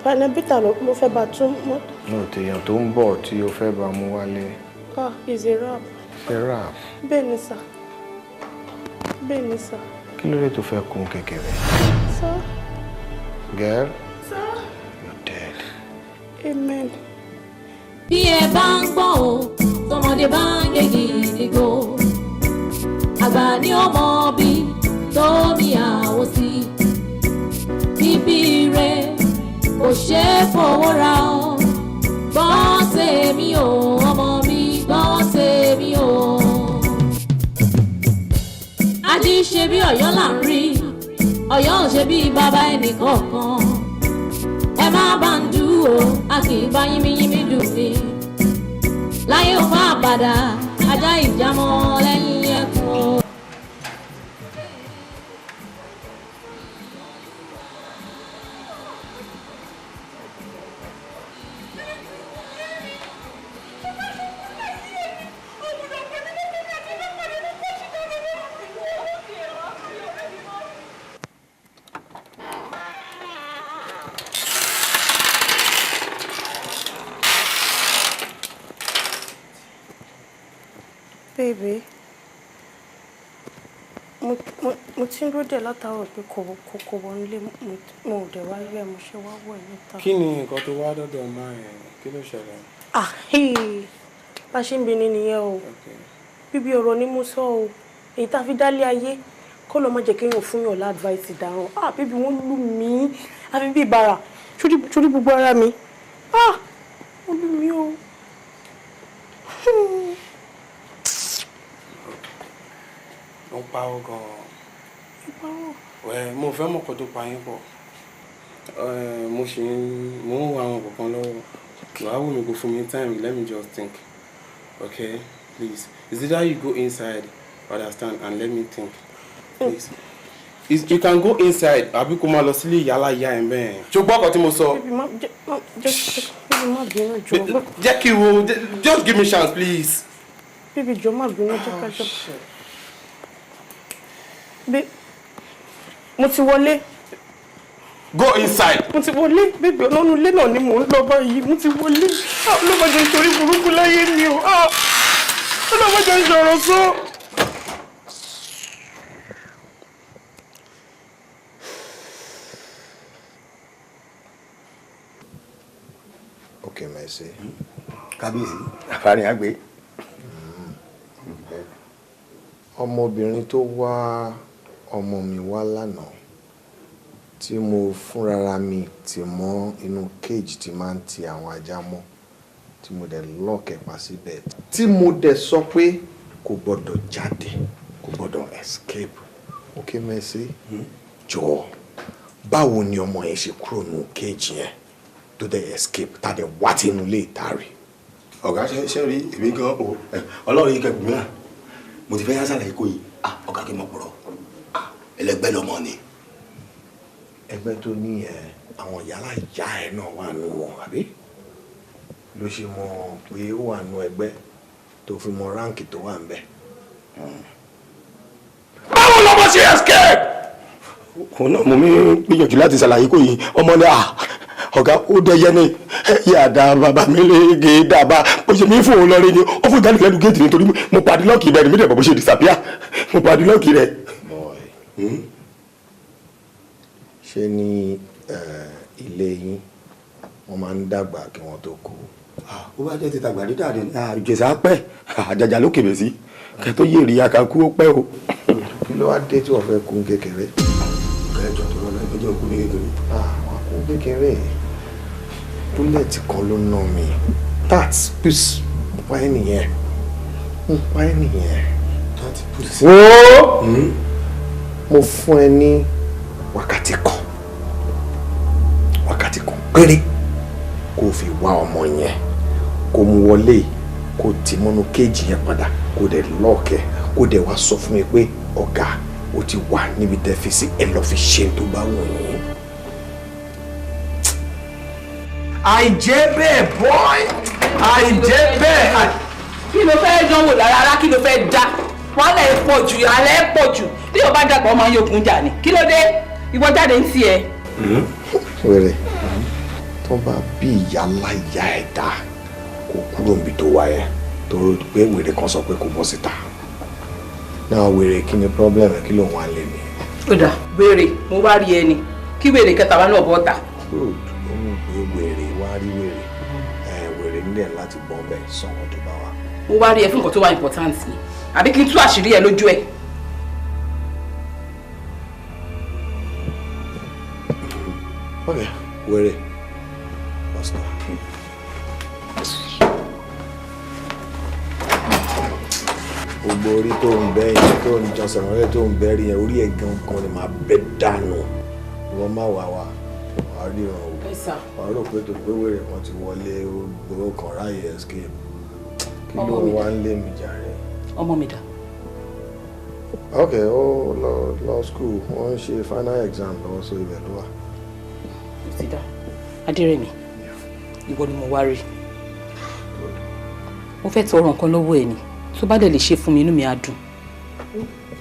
panabita ló fẹ́ bá tún mọ́. no tèèyàn tó ń bọ̀ tí o fẹ́ bá mú wálé. is a rap. rap. bẹ́ẹ̀ ni sà. kí ló dé tó fẹ́ kún kékeré. sir. girl. sir. you're dead. amen. bí ẹ bá ń gbọ́ o tọmọdé bá ń gègé nígbò àgbà ni ó mọ bí tó ní àwọ̀ sí bíbí rẹ̀ kò ṣe é fowó ra ọ́ gbọ́ tèmi o ọmọ mi gbọ́ tèmi o. Adí ṣe bí Ọ̀yọ́ là ń rí Ọ̀yọ́ ò ṣe bí bàbá ẹnì kọ̀ọ̀kan ẹ má bá ń dúró a kì í bá yínmíyínmí dùn mí láyé ò máa padà ajá ìjámọ́ lẹ́yìn ẹkùn. Baby, mo ti ń ròdẹ̀ látàárọ̀ pé kò wọ nílé mo ò dẹ̀ wá rí ẹ mo ṣe wá wọ̀ ẹ́ níta. Kí ni nǹkan tó wá dọ́dọ̀ máa ẹ̀ kí ló ṣẹlẹ̀? Bá ṣe ń bi ní nìyẹn o bíbí ọ̀rọ̀ ni mo sọ o èyí tá a fi dálé ayé kọ́ lọ́ má jẹ́ kéèyàn fún yàn láàdváìsì dáràn bíbí wọ́n lù mí àfi bí ìbára sórí gbogbo ara mi wọ́n lù mí o. Ó pa ó gan-an. Mo fẹ́ mọ̀ kó tó pa yín pọ̀. Mo ń wo àwọn kankan lọ́wọ́. Wàá wù mí kó fún mi time, let me just think. Okay, please. Is it that you go inside, understand, and let me think, please. You can go inside. Àbí kó máa lọ sílé yàrá ìyá ẹ̀ bẹ́ẹ̀. Ṣùgbọ́n ọkọ tí mo sọ. Jẹ́ kí wo, just give me chance, please. Baby, jọ̀ọ́ má bínú jẹ́ ká jọ. Mo ti wọlé. Go inside. Mo ti wọlé. Baby, ọlọ́run ilé náà ni mò ń lọ báyìí. Mo ti wọlé. Ọlọ́mọdé ìṣòrí burúkú láyé mi o. Ọlọ́mọdé ìṣòro sọ. Okay, Mercy. Kábíyèsí, àfààní àgbẹ̀. Ọmọbìnrin tó wá ọmọ mi wá lánàá tí mo fúnrara mi tì mọ́ inú cage tí máa ń ti àwọn ajá mọ́ tí mo dẹ̀ lọ́ọ̀kẹ́ pa síbẹ̀ tí mo dẹ̀ sọ pé kò gbọ́dọ̀ jáde kò gbọ́dọ̀ escape. Okay, Mercy, jọ̀ọ́ báwo ni ọmọ yẹn ṣe kúrò nínú cage yẹn tó dẹ̀ escape tá dẹ̀ wá tí inú ilé ìtarí. Ọ̀gá ṣe rí èmi gan o ọlọ́run yìí kẹ́kùn mìíràn mo ti fẹ́ yá sàlàyé kó yìí ọ̀gá kí n mọ̀ pọ̀rọ̀ ẹlẹgbẹ́ lọmọ ni. Ẹgbẹ́ tó ní àwọn yàrá ìyá ẹ̀ náà wà nù wọn àbí ló ṣe mọ̀ pé ó wà nù ẹgbẹ́ tó fi mọ ráǹkì tó wà ń bẹ̀. Báwo lọmọ ṣe òun náà mo mi gbìyànjú láti ṣàlàyé kò yí ọmọ ní ọ̀gá ó dẹyẹ ní yàda bàbá mi lége dàbà bó ṣe mi fún òun lọ rí ni ó fún ìdánilẹ́ lẹ́nu géètì nítorí mo padì lọ́ọ̀kì rẹ̀ níbi ìdẹ̀bọ̀ bó ṣe disappear mo padì lọ́ọ̀kì rẹ̀. ṣé ní ilé yín wọ́n máa ń dàgbà kí wọ́n tó kú. ó bá jẹ́ ti tàgbà dídà ni ìjẹsà pẹ́ àjàjà ló kébè sí kẹ́ tó yé rí akakú ó pẹ́ o. kí ló wá dé tí wọ́n fẹ́ kún kékeré. ẹjọ́ tó lọ ẹjọ́ kún ní kékeré. àwọn kún kékeré búlẹ̀tì kan ló ná mi that's peace pa ẹ́ nìyẹn pa ẹ́ nìyẹn. wo mo fún ẹ ní wákàtí kan péré kó o fi wá ọmọ yẹn kó mú wọlé kó tì mọ́nú kéèjì yẹn padà kó dẹ̀ lọ́ọ̀kẹ́ kó dẹ̀ wá sọ fún mi pé ọ̀gá ó ti wà níbi tẹ́ fi sí ẹ lọ́ọ́ fi ṣe tó bá wù yín. àìjẹ́ bẹ́ẹ̀ boy àìjẹ́ bẹ́ẹ̀. kí ló fẹ́ dánwò lára kí ló fẹ́ dá wọn lè pọ̀ jù alẹ́ pọ̀ jù bí o bá dàgbà ọmọ yókùn jà ní kí ló dé ìwọ jáde ń tiẹ̀. wẹ́rẹ́ tó bá bí ìyá láyà ẹ̀ dá kó kúrò níbi tó wà ẹ́ torí pé wèrè kan sọ pé kó bọ́ síta náà wèrè kí ni problem kí ló ń wá lé mi. ó dà wèrè mo wá rí ẹni kí wèrè kẹta wá náà bọ́ ta. good ó mú pé wèrè wá rí wèrè wèrè nílẹ̀ láti bọ́ bẹ́ẹ̀ sọ̀rọ̀ tó bá wà. mo wá rí ẹ fún nǹkan tó wà important ni àbí kí n tú àṣírí ẹ lójú ẹ. ok wèrè pásítọ̀. gbogbo orí tó ń bẹ́ yẹn tó ń jọsẹ̀ mọ́lẹ̀ tó ń bẹ́rí yẹn orí ẹ̀ gangan ni màá bẹ́ dànù wọ́n má wà wá wà á ríran o wà á rò pé tó gbé wèrè kan ti wọlé gbogbo kan ráyè escape kí ló ń wá ń lé mi jàre. ọmọ mi dà. ok ó lọ school wọ́n ń ṣe final exam lọ́wọ́ so ibẹ̀ ló wà. ti dá Adérẹ̀mí ìwọ ni mo wá rí mo fẹ́ tọrọ nǹkan lọ́wọ́ ẹ ni tó bá dẹ̀ lè ṣe fún mi inú mi á dùn.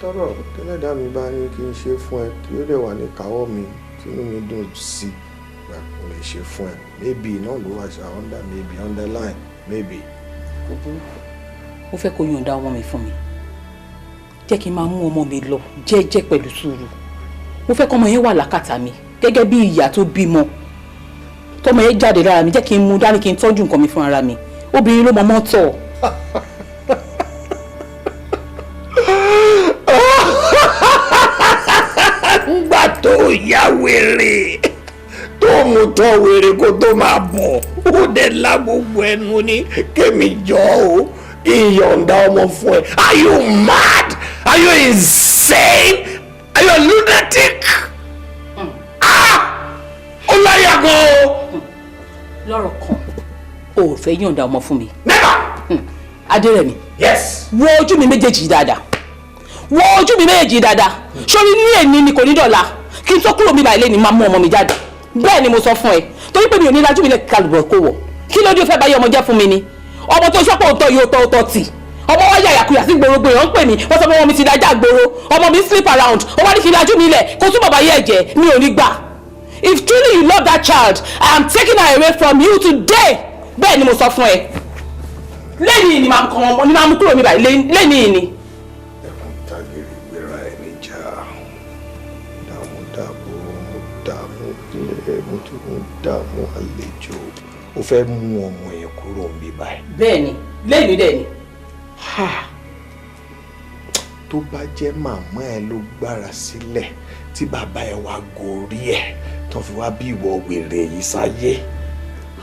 tọrọ tẹlẹdà mi bá ní kí n ṣe fún ẹ kí ó lè wà ní káwọ́ mi tí inú mi dùn sí gbà kó lè ṣe fún ẹ maybe náà ló wà ṣá under maybe underline maybe. mo fẹ́ kó yọ̀ǹda ọmọ mi fún mi jẹ́ kí n máa mú ọmọ mi lọ jẹ́jẹ́ pẹ̀lú sùúrù mo fẹ́ kọ́ ọmọ yẹn wà lákàtà mi gẹ́gẹ́ bí ìyá tó bímọ tọmọ yẹn jáde lára mi jẹ́ kí n mú dání kí n tọ́jú nǹkan mi fún ara mi obìnrin ló mọ mọ́ tọ̀. ńgbà tó yá wèrè tó mú tọ́ wèrè kó tó máa bọ̀ ó dẹ̀ lá gbogbo ẹnu ní kémi jọ o ìyọ̀ǹda ọmọ fún ẹ. Are you mad? Are you insane? Are you a lunatic? Ó láyà gan o. lọ́rọ̀ kan o ò fẹ́ yọ̀ǹda ọmọ fún mi. Never. Adérẹ̀mí. Yes. wo ojú mi méjèèjì dáadáa wo ojú mi méjèèjì dáadáa sórí ní èní ni kò ní dọ̀la kí n tó kúrò mi báyìí lé ní máa mú ọmọ mi jáde bẹ́ẹ̀ ni mo sọ fún ẹ torí pé mi ò ní lajú mi lè kálùbọ̀ kó wọ̀ kí ló dé fẹ́ báyìí ọmọ jẹ́ fún mi ni ọmọ tó sọ́pọ̀ òótọ́ yìí òótọ́ tì ọmọ wa yàyàkuyà sí gbòòrò gbòòrò ń pè mí wọ́n sọ pé ọmọ mi ti dájà gbòòrò ọmọ mi sleep around ó wá ní kí n lajú mi lẹ̀ kó túbọ̀ bá yẹ ẹ̀jẹ̀ mi ò ní gbà. If truly you love that child, I am taking her away from you today. Bẹ́ẹ̀ ni mo sọ fún ẹ. Lẹ́yìn ni màá kàn wọ́n ní màá mú kúrò mi báyìí lẹ́yìn ni. ẹkùn tágìrì gbéra ẹ níjà dààmú ilé mo tún ń dààmú àlejò ó fẹ́ mú ọmọ yẹn kúrò níbí báyìí. Bẹ́ẹ̀ni lẹ́yìn dẹ̀ ni. tó bá jẹ́ màmá ẹ ló gbára sílẹ̀ tí bàbá ẹ wá gorí ẹ tó fi wá bí ìwọ wèrè yìí sáyé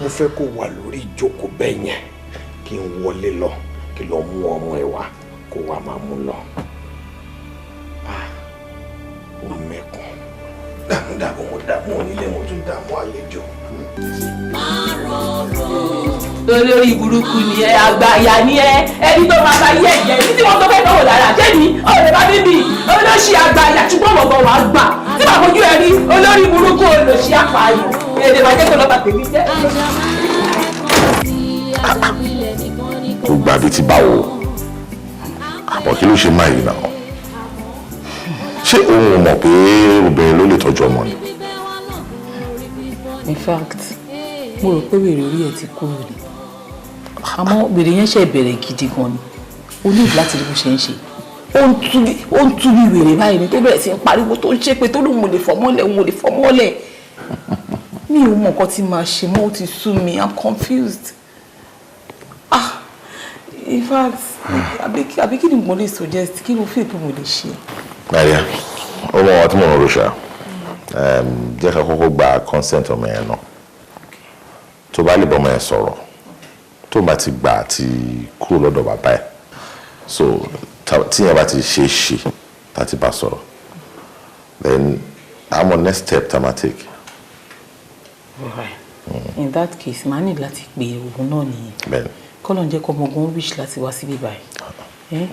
mo fẹ́ kó wà lórí ìjókòó bẹ́ẹ̀ yẹn kí n wọlé lọ kí lọ mú ọmọ ẹ wá kó wá máa mú lọ. ó mẹ́kàn dààmú mo dààmú onílé mo tún dààmú àlejò. olórí burúkú ni ẹ àgbàyà ni ẹ ẹni tó máa bá yẹ ẹ̀jẹ̀ ní tí wọ́n tó fẹ́ dánwò lára jẹ́ mi ọ̀rẹ́ bá bíbí olóṣì àgbàyà ṣùgbọ́n ọ̀gbọ̀n wàá gbà tí màá fojú ẹ rí olórí burúkú olóṣì àpààyàn èdè máa jẹ́ kó lọ́ba tèmi jẹ́. tó gbà bí ti báwo àbọ̀ kí ló ṣe máa yìí náà ṣé òun ò mọ̀ pé obìnrin ló lè tọ́jú ọmọ ni. In fact mo rò pé wèrè orí ẹ̀ ti kúrò ni àmọ́ wèrè yẹn ṣe bẹ̀rẹ̀ gidi gan ni ó ní láti rí bó ṣe ń ṣe ó ń tú bí wèrè báyìí ni tó bẹ̀rẹ̀ sí ń pariwo tó ń ṣépè tó lóun ò lè fọmọ́lẹ̀ òun ò lè fọmọ́lẹ̀ mi ò mọ nǹkan tí màá ṣe mọ́ ó ti sú mi I'm confused in fact àbí kí ni mo lè suggest kí ló fẹ́ pé mo lè ṣe. Maria ó mọ ohun tí mo ń ro ṣá jẹ́ ká kọ́kọ́ gba consent ọmọ yẹn náà tó bá lè bọ́ ọmọ yẹn sọ̀rọ̀ tó bá ti gbà àti kúrò lọ́dọ̀ bàbá ẹ̀ so tí yẹn bá ti ṣe é ṣe láti bá sọ̀rọ̀ then àwọn next step tá a máa take. In that case màá ní láti pe òun náà nìyẹn kọ́lọ̀ ń jẹ́ kọ́ ọmọọgbọ́n wish láti wá síbí báyìí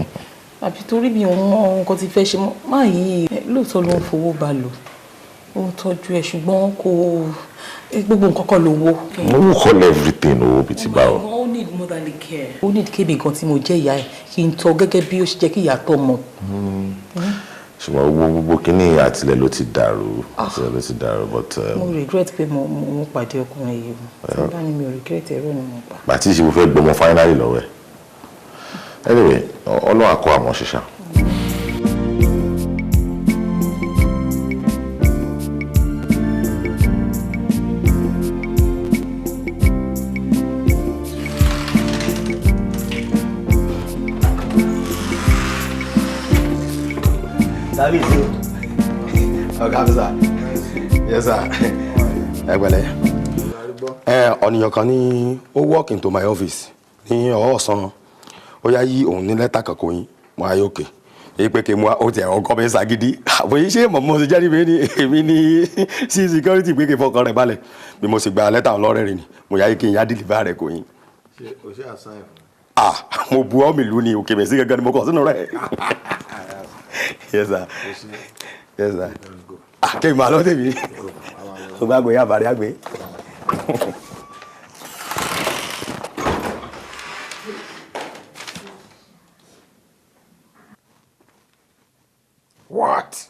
àbí torí bí òun nǹkan ti fẹ́ ṣe máa yí lóòótọ́ ló ń fowó bá lò ó ń tọ́jú ẹ̀ ṣùgbọ́n kò gbogbo nǹkan kan lówó. mo call everything owó bíi ti bá ọ. ó need motherly care. ó need kébì gan tí mo jẹ́ ìyá ẹ̀ kí n tọ́ gẹ́gẹ́ bí ó ṣe jẹ́ kí ìyá tọ́ mọ. ṣùgbọ́n gbogbo kínní àtìlẹ̀ ló ti dàrú but. mo regret pé mo pàdé ọkùnrin yìí tí bá ní mi ò regret ẹ̀rọ ni mo pa. bàtí ìṣègùn fẹ́ gbọmọ finally lọ́wọ́ ẹ̀ anyway ọlọ́run àkọ́ àmọ́ ṣiṣà. David, ọ̀gá mi sà. Yes sir. Ẹ pẹ̀lẹ́. Ọ̀nìyàn kan ní ó walk into my office ní ọ̀sán. Ó yá yí òun ní lẹ́tà kan kò yín. Mo ayé òkè. Èyí pé kí n mú ó ti ẹ̀rọ gọ́ọ̀mẹ̀ ṣàgídí. Àbòyí ṣé mọ̀mọ́ ṣe jẹ́ níbi ní èmi ní sí security pé kí n fọkàn rẹ̀ balẹ̀. Bí mo sì gba lẹ́tà ọlọ́rẹ̀ rẹ̀ ni. Mo yá yí kí n yá deliver rẹ̀ kò yín. Ṣé o ṣe àṣàyàn? Mo bu ọ́ mi lù ní òkè mẹ́sì gẹ́gẹ́ ni mo kọ̀ sínú rẹ̀. Yes sir. Yes sir. Kí n máa lọ tèmi. Mo bá gbé yàbàrí àgbé. What?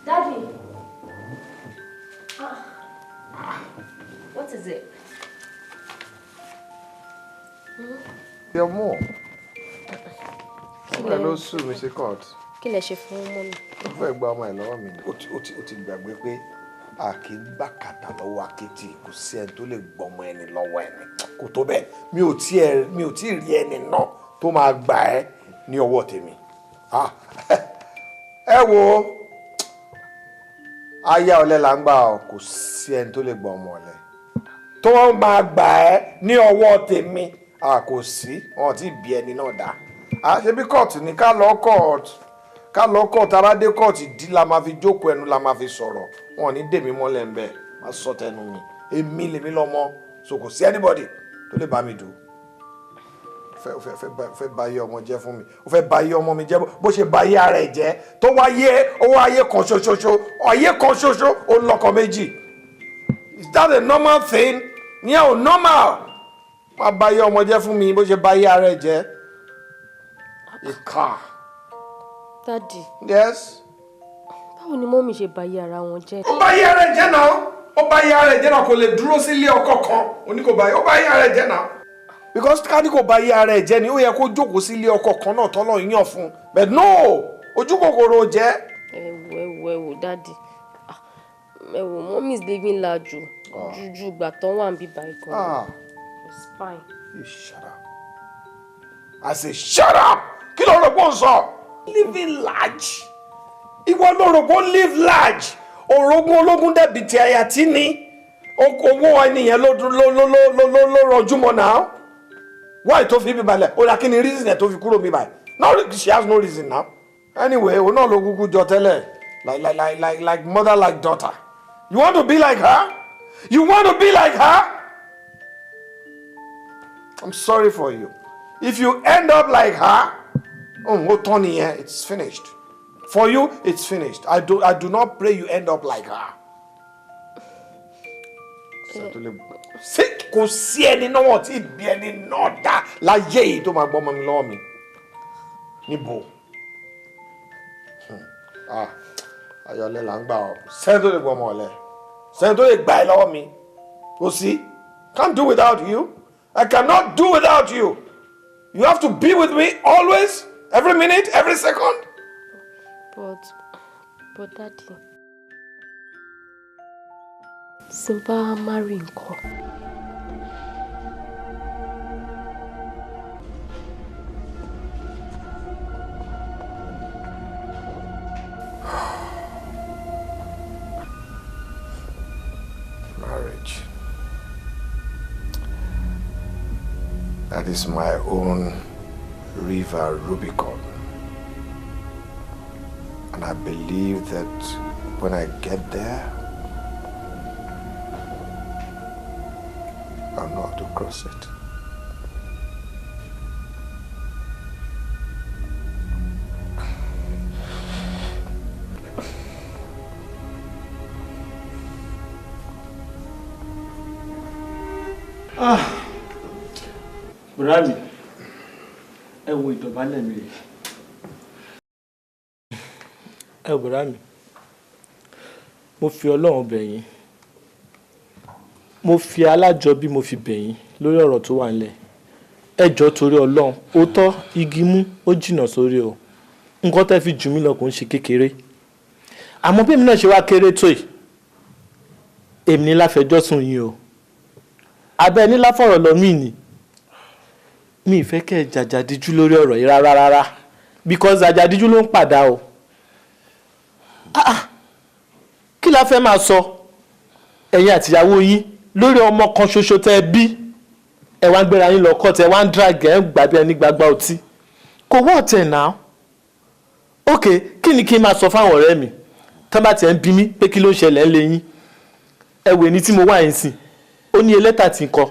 Daddy. What is it? Your mom. Ọmọ ẹ ló sùn mí sí court. Kí lẹ ṣe fún mọ́mì? Ó fẹ́ gba ọmọ ẹ̀ lọ́wọ́ mi. Ó ti gbàgbé pé a kì í gbà kàtà lọ́wọ́ akéètì kò sí ẹni tó lè gbọmọ ẹni lọ́wọ́ ẹni kò tó bẹ́ẹ̀ mi ò tí ì rí ẹni náà tó máa gbà ẹ́ ní ọwọ́ tèmi. Ẹ wo aya ọ̀lẹ là ń gbà ọ kò sí ẹni tó lè gbọ́ ọmọ ọ̀lẹ tó máa gbà ẹ́ ní ọwọ́ tèmi kò sí wọn ti bí ẹni náà dá ṣe bí kóòtù ní ká lọ kóòtù abádé kóòtù ìdí la máa fi jókòó ẹnu la máa fi sọ̀rọ̀ wọn ní dèmí mọ́lẹ̀ ń bẹ̀ má sọ tẹnu mi èmi lèmi lọ́mọ so kò sí anybody tó lè bá mi dùn fẹ́ bà yé ọmọ jẹ́ fún mi ó fẹ́ bà yé ọmọ mi jẹ́ bó ṣe bà yé ara ẹ̀ jẹ́ tó owó ayé kan ṣoṣo ó ń lọ́kọ méjì is that a normal thing? ní ẹ̀ ò normal má bà yé ọmọ jẹ́ fún mi bó ṣe bà yé ara ẹ̀ jẹ́ ìkà. Daddy. Yes. Báwo ni mọ́mì ṣe bà yé ara wọn jẹ́? Ó bà yé ara ẹ̀ jẹ́ náà ó bà yé ara ẹ̀ jẹ́ náà kò lè dúró sí ilé ọkọ kan òní kò bà yé ó bà yé ara ẹ̀ jẹ́ náà because ká ní kò bà yé ara ẹ̀ jẹ́ ni ó yẹ kó jókòó sí ilé ọkọ kan náà tọ́lọ́ yàn fún but no ojú kòkòrò jẹ́. ẹ wò Daddy ẹ wò mọ́mì is living large juju ìgbà tán wà ń bí báyìí kan it's fine. You shut up. I say shut up kí ló rò pé ó ń sọ living large ìwọ ló rò pé ó live large orogún ológun dẹ̀bi ti àyà tí ní owó ẹnìyẹn ló rọjú mọ́ náà why tó fi bí balẹ̀ ó ra kí ni reason ẹ̀ tó fi kúrò bí balẹ̀ now she has no reason now anyway òun náà ló kúkú jọ tẹ́lẹ̀ like mother like daughter you want to be like her I'm sorry for you if you end up like her ó tán nìyẹn it's finished for you it's finished I do not pray you end up like her. Kò sí ẹni náà wọ́n ti bí ẹni náà dá láyé yìí tó máa gbọ́ ọmọ mi lọ́wọ́ mi níbo ayọ̀lẹ̀ là ń gbà ọ́ sẹ́ni tó lè gbọ́ ọmọ ọ̀lẹ́ sẹ́ni tó lè gbà ẹ́ lọ́wọ́ mi kò sí can't do without you I cannot do without you you have to be with me always every minute every second. But daddy simba marry nǹkan. Marriage. That is my own river Rubicon. And I believe that when I get there, I'll know how to cross it. Bùrádì, ẹ wo ìdọ̀bálẹ̀ mi rè. Ẹ bùrá mi, mo fi Ọlọ́run bẹ̀ yín, mo fi alájọbí mo fi bẹ̀ yín lórí ọ̀rọ̀ tó wà nílẹ̀. Ẹ jọ̀ọ́ torí Ọlọ́run, òótọ́ igi mú ó jìnnà sórí o. Nǹkan tẹ́ fi jù mí lọ kò ń ṣe kékeré. Àmọ́ bí èmi náà ṣe wá kéré tó yìí, èmi ní láfẹjọ́sùn yín o. Abẹ́ ní láfọ̀rọ̀ lọ mí ni. Mi ì fẹ́ kẹ́ ẹ jàjàdíjú lórí ọ̀rọ̀ yìí rárá because àjàdíjú ló ń padà o. Kí la fẹ́ máa sọ ẹ̀yin àtìyàwó yín lórí ọmọ kan ṣoṣo tẹ́ ẹ bí ẹ wá ń gbéra yín lọ kọ́ọ̀tù ẹ wá ń drag ẹ ń gbàbí ẹni gbàgbà ọtí kò wọ́ ọ̀tẹ̀ náà. Ok, kí ni kí n máa sọ fáwọn ọ̀rẹ́ mi tán bá tiẹ̀ ń bí mi pé kí ló ń ṣẹlẹ̀ ńlẹ̀ yín. Ẹ wò ní tí mo wà yín sìn ó ní lẹ́tà tí ń kọ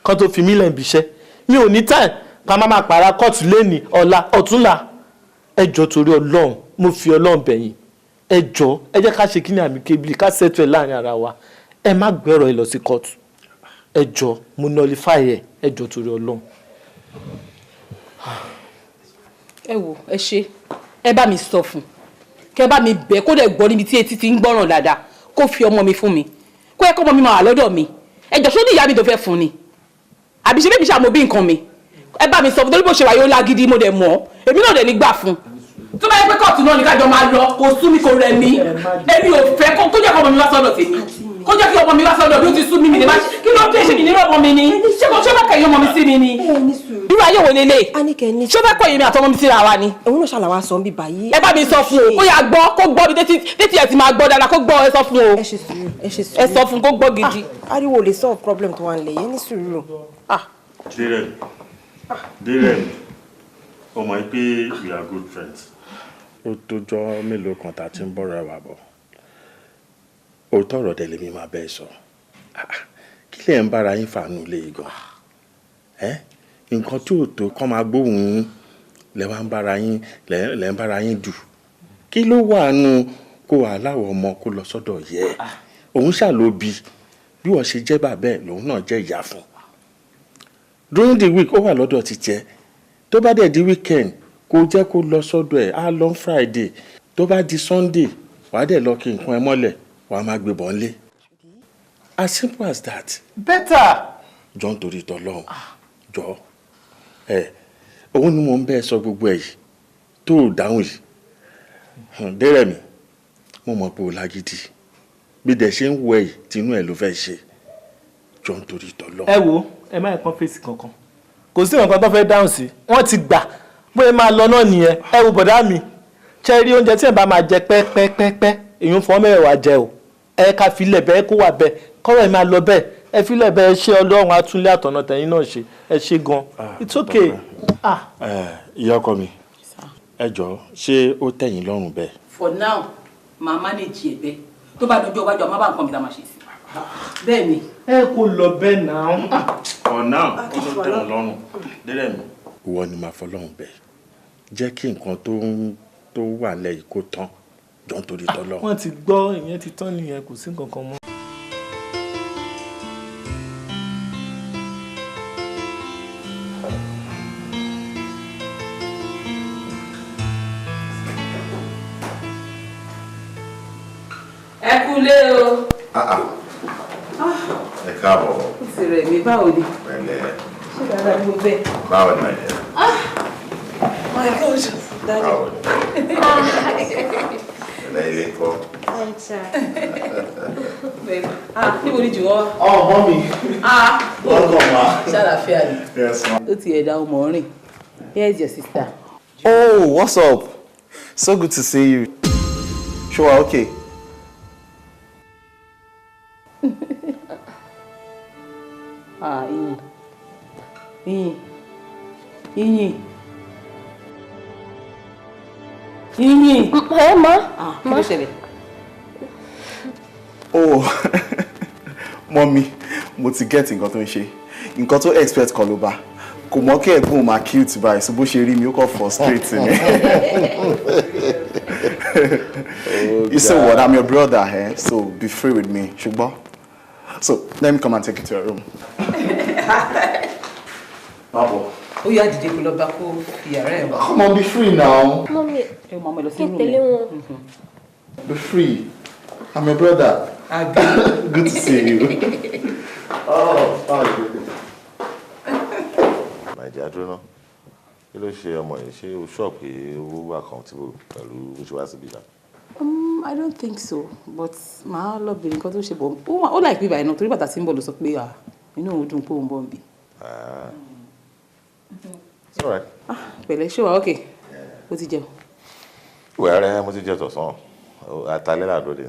kan tó fi mí lẹ́ǹbí iṣẹ́ mi ò ní time ká má máa pààrà kóòtù lẹ́nìí ọ̀la ọ̀túnla. Ẹ jọ̀ọ́ torí Ọlọ́run mo fi Ọlọ́run bẹ̀ yín ẹ jọ̀ọ́ ẹ jẹ́ ká ṣe kíní àmì kébìlì ká ṣètò ẹ̀ láàrin ara wa ẹ má gbẹ́rọ̀ ẹ lọ sí kóòtù ẹ jọ̀ọ́ mo nullify ẹ jọ̀ọ́ torí Ọlọ́run. ẹ wò ẹ ṣe ẹ bá mi sọ fún kẹ bá mi bẹ̀ kó dẹ̀ gbọ́ níbi tí etí ti ń gbọ́ràn dáadáa kó fi ọmọ mi fún mi kó yẹ kó ọmọ mi máa wà lọ́dọ̀ mi ẹ jọ̀ọ́ ṣó ní ìyá mi tó fẹ́ fún ni àbí ṣe bébí ṣàmó bí nǹkan mi ẹ bá mi sọ fún torí bó ṣe wáyé ó lágídí mo dẹ̀ mọ̀ èmi náà dẹ̀ ní gbà fún tó bá yẹ pé kóòtù náà ní kájọ máa lọ kò sú mi kò rẹ̀ mí èmi ò fẹ́ kó jẹ́ kó ọmọ mi wá sọ́dọ̀ tèmi kó jẹ́ kí ọmọ mi wá sọ́dọ̀ bí ó ti sú mi ní máa kí ló dé ṣe kì ní ọmọ mi ni ṣé kò ṣọ́bà kẹ̀yìn ọmọ mi sí mi ni irú ayé wo lélẹ̀ ṣọ́bà kọ̀yìn mi àtọmọ mi síra wa ni. òun náà ṣàlàwà sọ bí báyìí. ẹ bá mi sọ fún o kó yà gbọ́ kó gbọ́ bí tètè ẹ̀ ti máa gbọ́ dáadáa kó gbọ́ ẹ sọ fún o ẹ sọ fún kó gbọ́ gidi. ariwo lè solve problem tó wà nílẹ̀ yẹn ní sùúrù. Dírẹ̀ o mọ̀ pé we are good friends. Ó tójọ́ mélòó kan tá a ti ń bọ̀rọ̀ ẹ̀wà bọ̀. Òótọ́ ọ̀rọ̀ dẹ̀ lèmi máa bẹ́ẹ̀ sọ. Kí lẹ̀ ń bára yín fàánú lé gan? Nǹkan tí ò tó kọ́ máa gbóhùn yín lẹ̀ ń bára yín dù. Kí ló wà nù kó wà láwọ̀ ọmọ kó lọ sọ́dọ̀ yẹ? Òun ṣàlóbi bí wọ́n ṣe jẹ́ bàbá ẹ̀ lòun náà jẹ́ ìyá fún. During the week ó wà lọ́dọ̀ ti jẹ́ tó bá dẹ̀ di weekend kó jẹ́ kó lọ sọ́dọ̀ ẹ̀ á lọ Friday tó bá di Sunday wàá dẹ̀ lọ kí nǹkan ẹ mọ́lẹ̀ wàá máa gbé bọ̀ ńlé. As simple as that. Better. Jọ ń torí tọ́lọ́hún jọ òun ni mo ń bẹ́ẹ̀ sọ gbogbo ẹ̀ yìí tó o dáhùn yìí. Dérẹ̀ mi mo mọ̀ pé o lágídí bí dẹ̀ ṣe ń wọ ẹ̀ tinú ẹ̀ ló fẹ́ ṣe jọ ń torí tọ́lọ́hún. Ẹ wo ẹ má ẹ̀kan fèsì kankan kò sí nǹkan tó fẹ́ dáhùn sí wọ́n ti gbà bóyá máa lọ náà nìyẹn. Ẹ wo bọ̀dá mi ṣe rí oúnjẹ tí ẹ̀ bá máa jẹ pẹ́pẹ́pẹ́pẹ́ èyí ń fọ́ mẹ́wàá jẹ o ẹ ká filẹ̀ bẹ́ẹ̀ kó wà bẹ́ẹ̀ kọ́rọ̀ ẹ̀ máa lọ bẹ́ẹ̀ ẹ filẹ̀ bẹ́ẹ̀ ṣe Ọlọ́run atúnlé àtọ̀nà tẹ̀yìn náà ṣe ẹ ṣe gan it's okay. Ìyá ọkọ mi ẹ jọ ṣé ó tẹ̀yìn lọ́rùn bẹ́ẹ̀. For now màá manage ẹ bẹ́ẹ̀ tó bá dọjọ́ iwájú àmọ́ bá nǹkan mi tá máa ṣe sí. Bẹ́ẹ̀ ni. Ẹ kò lọ bẹ́ẹ̀ náà. Ọ̀nà ó ló tẹ̀wọ̀n lọ́rùn délẹ̀ mi. Ìwọ ni màá fọlọ́run bẹ́ẹ̀ jẹ́ kí nǹkan tó wà lẹ́yìn kó tán jọ ń torí tọ́lọ́. Wọ́n ti gbọ́ ìyẹn ti tán nìyẹn kò sí nǹkan kan mọ́. Ẹ kúlé o. Ẹ káàbọ̀. Ó ti rẹ̀ mí báwo ni? Pẹ̀lẹ́. Ṣé dáadáa ni mo bẹ̀? Báwo ni ẹ̀jẹ̀? My gosh, Daddy. Báwo ni? Pẹ̀lẹ́ ilé kọ́. Níbo ni jù wọ́n? Oh, mommy. Welcome, ma. Ṣàlàfíà ni. Yes, ma. Ó ti ẹ̀dá ọmọ rìn. Here's your sister. Oh, what's up? So good to see you. Sure, okay. Iyìn. Ẹ má. Kí ló ṣẹlẹ̀? Oh, mommy, mo ti get nǹkan tó ń ṣe. Nǹkan tó expect kọ́ ló bá. Kò mọ̀ kí ẹ̀gbọ́n máa cute báyìí, so bó ṣe rí mi ó kọ́ frustrate mi. You say what? I'm your brother, eh? So be free with me, ṣùgbọ́n. So let me come and take you to your room. Babo. Ó yá dìde kó lọ bá kó fi yàrá ẹ̀ wá. Come on, be free now. Mọ́mí, Ẹ mọ̀ ọmọ lọ sí kí inú tẹ̀lé rẹ̀. wọn. Be free. I'm your brother. Good to see you. Oh, good. Nàìjíríà dúró náà. Kí ló ṣe ọmọ yìí? Ṣé o ṣọ́ọ̀pù pé ó wà comfortable pẹ̀lú bó ṣe wá síbí náà? I don't think so, but màá lọ bèrè nǹkan tó ṣe bọ̀. Ó láì pé báyìí náà torí bàtà tí ń bọ̀ ló sọ pé inú òun dùn pé òun bọ̀ ń bì. It's all right. Pẹ̀lẹ́ ṣé wà okay? Ó ti jẹun. Wẹ̀rẹ̀ mo ti jẹ tọ̀sán. Àtàlẹ́ làdó dé.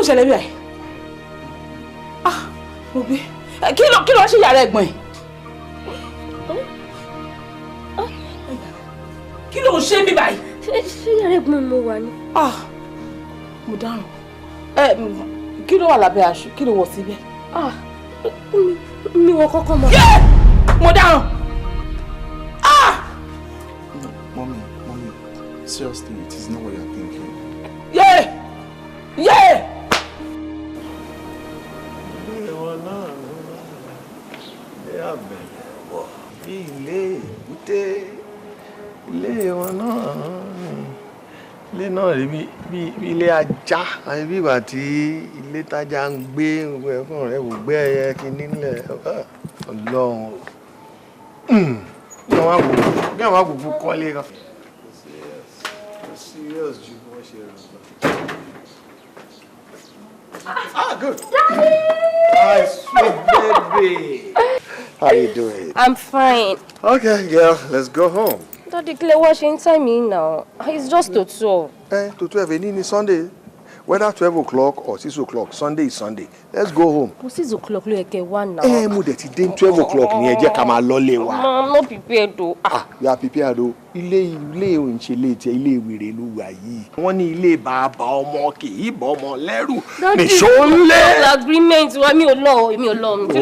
ṣẹlẹ̀ bí báyìí? Mo gbé. Kí ló ṣe yàrá ẹ̀gbọ́n ẹ̀? Kí ló ṣe bí báyìí? Ṣé yàrá ẹ̀gbọ́n mi wà ní? Mo dáràn. Kí ló wà lábẹ́ aṣọ? Kí ló wọ̀ síbẹ̀? Mi wọ kọ́kọ́ mọ́. Mo dáràn. Mommy, seriously, it is not what you're thinking. Yeah! Ilé wọn náà ilé náà rí bí ilé ajá àti bí ìgbà tí ilé tájá ń gbé ẹ̀fọn rẹ̀ wò gbé ẹyẹ kìíní nílẹ̀ Ọlọ́run bí àwọn àgbògbò kọ́lé kan. Serious ju bí wọ́n ṣe rò. Good. Daddy! Hi, sweet baby. How you doing? I'm fine. Okay, girl, let's go home. Daddy, Claire, watching time in now. It's just to 12. To 12, any Sunday. Whether 12 o'clock or 6 o'clock, Sunday is Sunday. Let's go home. 6 o'clock, look at 1 now. Mo dẹ̀ ti dé 12 o'clock ni ẹ jẹ́ ká máa lọ lé wa. I'm not prepared though. You are prepared though. Ilé òun ṣe lé tiẹ̀ ilé ìwèrè ló wà yìí. Wọ́n ní ilé bàbá ọmọ kì í bọ́ ọmọ lẹ́rù. Nìṣó ńlẹ̀. Agreement wa mi ò lọ.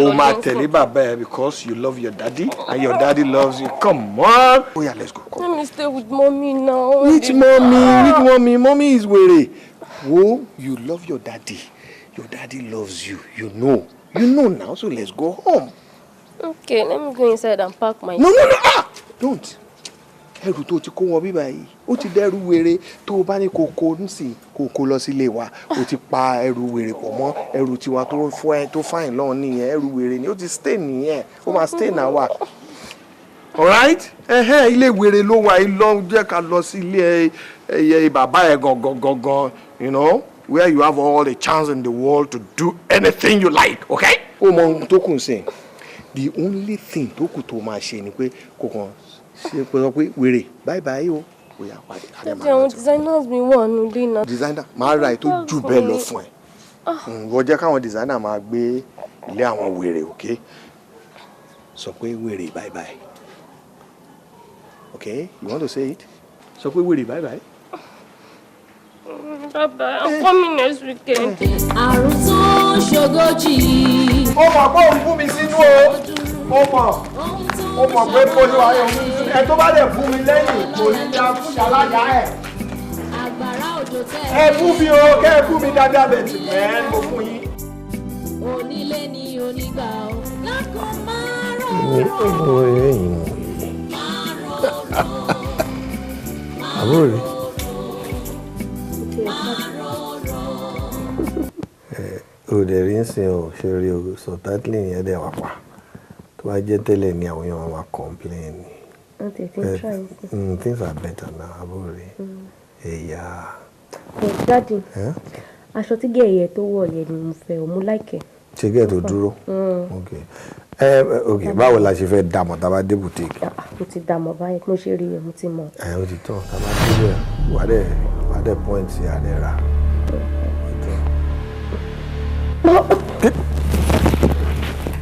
O máa tẹ̀lé bàbá ẹ because you love your daddy and your daddy loves you. Come on. Oh yeah, let's go. Let me stay with mommy now. Which mommy? Mommy is wèrè. Whoa, you love your daddy. Your daddy loves you. You know now, so let's go home. Okay, let me go inside and pack my... No. Don't. Ẹrù tó ti kó wọn bí báyìí. Ó ti dẹ́rù wèrè tó o bá ní kókó nísìn kókó lọ sílé wa. Ó ti pa ẹrù wèrè pọ̀ mọ́ ẹrù tiwa tó fine lọ́wọ́ nìyẹn. Ẹrù wèrè ni ó ti stay nìyẹn. Ó máa stay náà wà. Alright? Ilé wèrè ló wà yìí lọ jẹ́ ká lọ sí ilé bàbá ẹ̀ gangan. You know, where you have all the chance in the world to do anything you like, okay? O mọ ohun tó kù sí. The only thing tó kù tó máa ṣe ni pé kò kàn ṣe pé sọ pé wèrè bye o. Ó yá pàdé. Àwọn designers mi wà nù dínà. Designer máa ra ètò jù bẹ́ẹ̀ lọ fún ẹ. Wọ́n jẹ́ káwọn designer máa gbé ilé àwọn wèrè, okay? Sọ pé wèrè bye. Okay? You want to say it? Sọ pé wèrè bye. Bye-bye. I'm coming next weekend. Àrùn tó ń ṣògójì. Ó mọ̀ pé òun fún mi sínú o. Ó mọ̀ pé polú ayọ̀ fún mi sínú. Ẹ tó bá dẹ̀ fún mi lẹ́yìn kò ní dá fún yàláyà ẹ̀. Àgbàrá òjò tẹ́. Ẹ fún mi o, kẹ́ ẹ fún mi dáadáa bẹ̀ tì mẹ́rin mo fún yín. Onílé ni onígbà o. Lákàn máa rọrùn. Àbúrò rẹ̀. O dẹ̀ rí ń sin o ṣe rí o sọ tátìlì yẹn dẹ̀ wà pa tó bá jẹ́ tẹ́lẹ̀ ní àwọn èèyàn máa complain ni. Things are better now àbúrò rẹ̀. Ẹ̀yà. Daddy, aṣọ tí gẹ̀ẹ́yẹ tó wọ̀ yẹn ni mo fẹ́ o, mo like. Ṣé gẹ̀ẹ́ tó dúró? Ok, báwo la ṣe fẹ́ dàmọ̀ tá a bá dé boutique? Mo ti dàmọ̀ báyìí, mo ṣe rí ẹ, mo ti mọ̀. Ó ti tán, tá a bá dé bẹ̀ wà dẹ̀ point sí adé ra.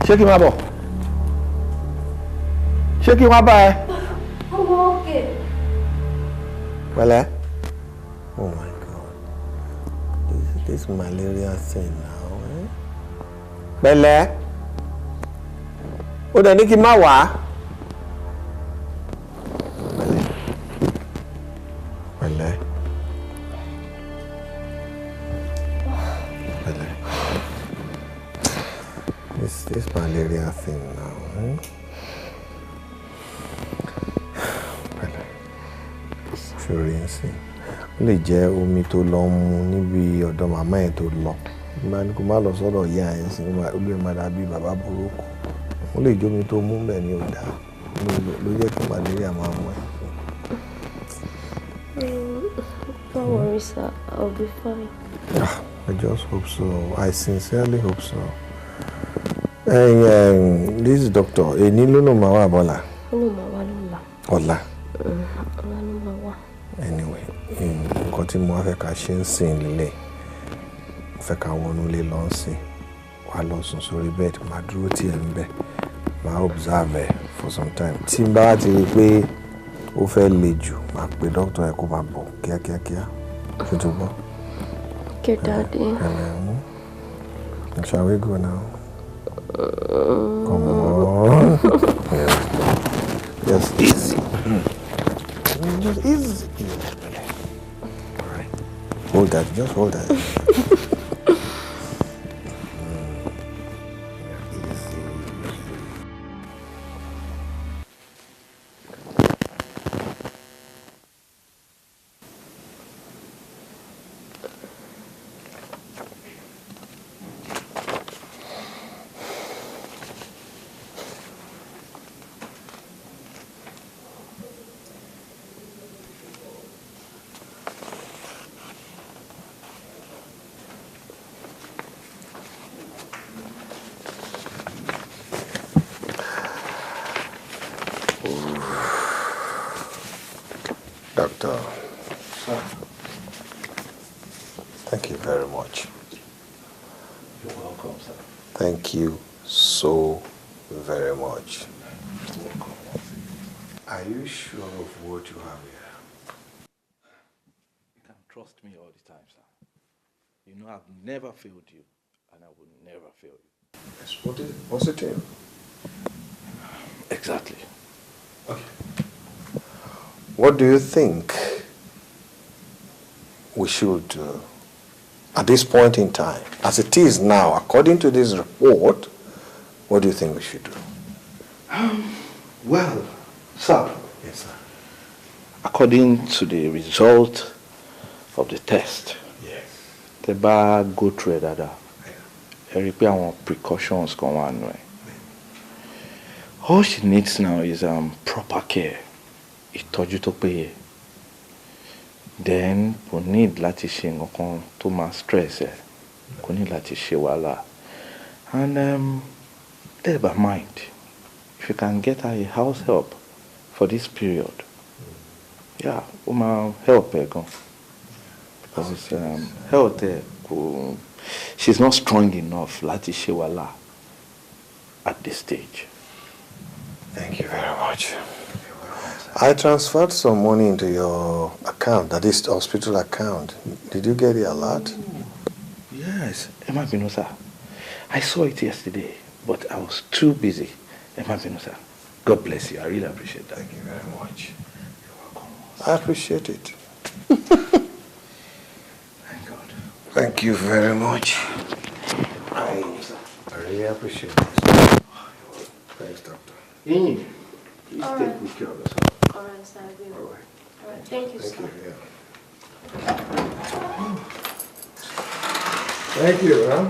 Ṣé kí n máa bọ̀? Ṣé kí n wá bá ẹ? Pẹ̀lẹ́. Oh my God. This malaria thing now. Pẹ̀lẹ́. Ó dẹ̀ ní kí n má wá. Pẹ̀lẹ́. This malaria thing now. Ṣòro yẹn sí. Ó lè jẹ́ omi tó lọ mu níbi ọ̀dọ̀ màmá ẹ̀ tó lọ. Kó má lọ sọ́dọ̀ ìyá ẹ̀ sí ó lè má dàbí bàbá burúkú. Ó lè jẹ́ omi tó mú bẹ́ẹ̀ ni ò dáa. Ló jẹ́ kí malaria máa mú ẹ. Don't worry, sir. I'll be fine. I just hope so. I sincerely hope so. This is doctor. Iyinoluwa máa wà bọ́lá. Ọ̀la. Anyway, nǹkan tí mo fẹ́ ká ṣe ń sìn lílẹ̀. Mo fẹ́ ká wọnú ilé lọ sìn. Wà lọ sùn sórí bed. Màá dúró tì ẹ́ ń bẹ̀. Màá observe ẹ for some time. Tí n bá ti rí i pé ó fẹ́ le jù, màá pe doctor ẹ kó máa bọ̀ kíákíákíá. Ṣé tó gbọ́? Okay, Daddy. Shall we go now? Come on. Just easy. Just easy. All right. Hold that. Just hold that. Sir. Thank you very much. You're welcome, sir. Thank you so very much. You're welcome. Are you sure of what you have here? You can trust me all the time, sir. You know I've never failed you, and I will never fail you. Yes, what's it in? Exactly. Okay. What do you think we should do at this point in time? As it is now, according to this report, what do you think we should do? Well, sir. Yes, sir. According to the result of the test, Yes. the bar go through that. Repair precautions come one way. All she needs now is proper care. Ìtọ́jú tó péye. Then kò need láti ṣe nǹkan tó máa stress ẹ. Kò need láti ṣe wàhálà. And never mind. If you can get her a house help for this period, yeah, ó máa help ẹ gan. Because it's health she's not strong enough láti ṣe wàhálà at this stage. Thank you very much. I transferred some money into your account, that is hospital account. Did you get it alert? Yes, Emma Binosa. I saw it yesterday, but I was too busy. Emma Binosa. God bless you. I really appreciate that. Thank you very much. You're welcome. I appreciate it. Thank God. Thank you very much. I really appreciate it. Thanks, doctor. Please All take right. good care of yourself. All right, sir. I will. All right. All right. Thank you, Thank sir. you. Yeah. Thank you, huh?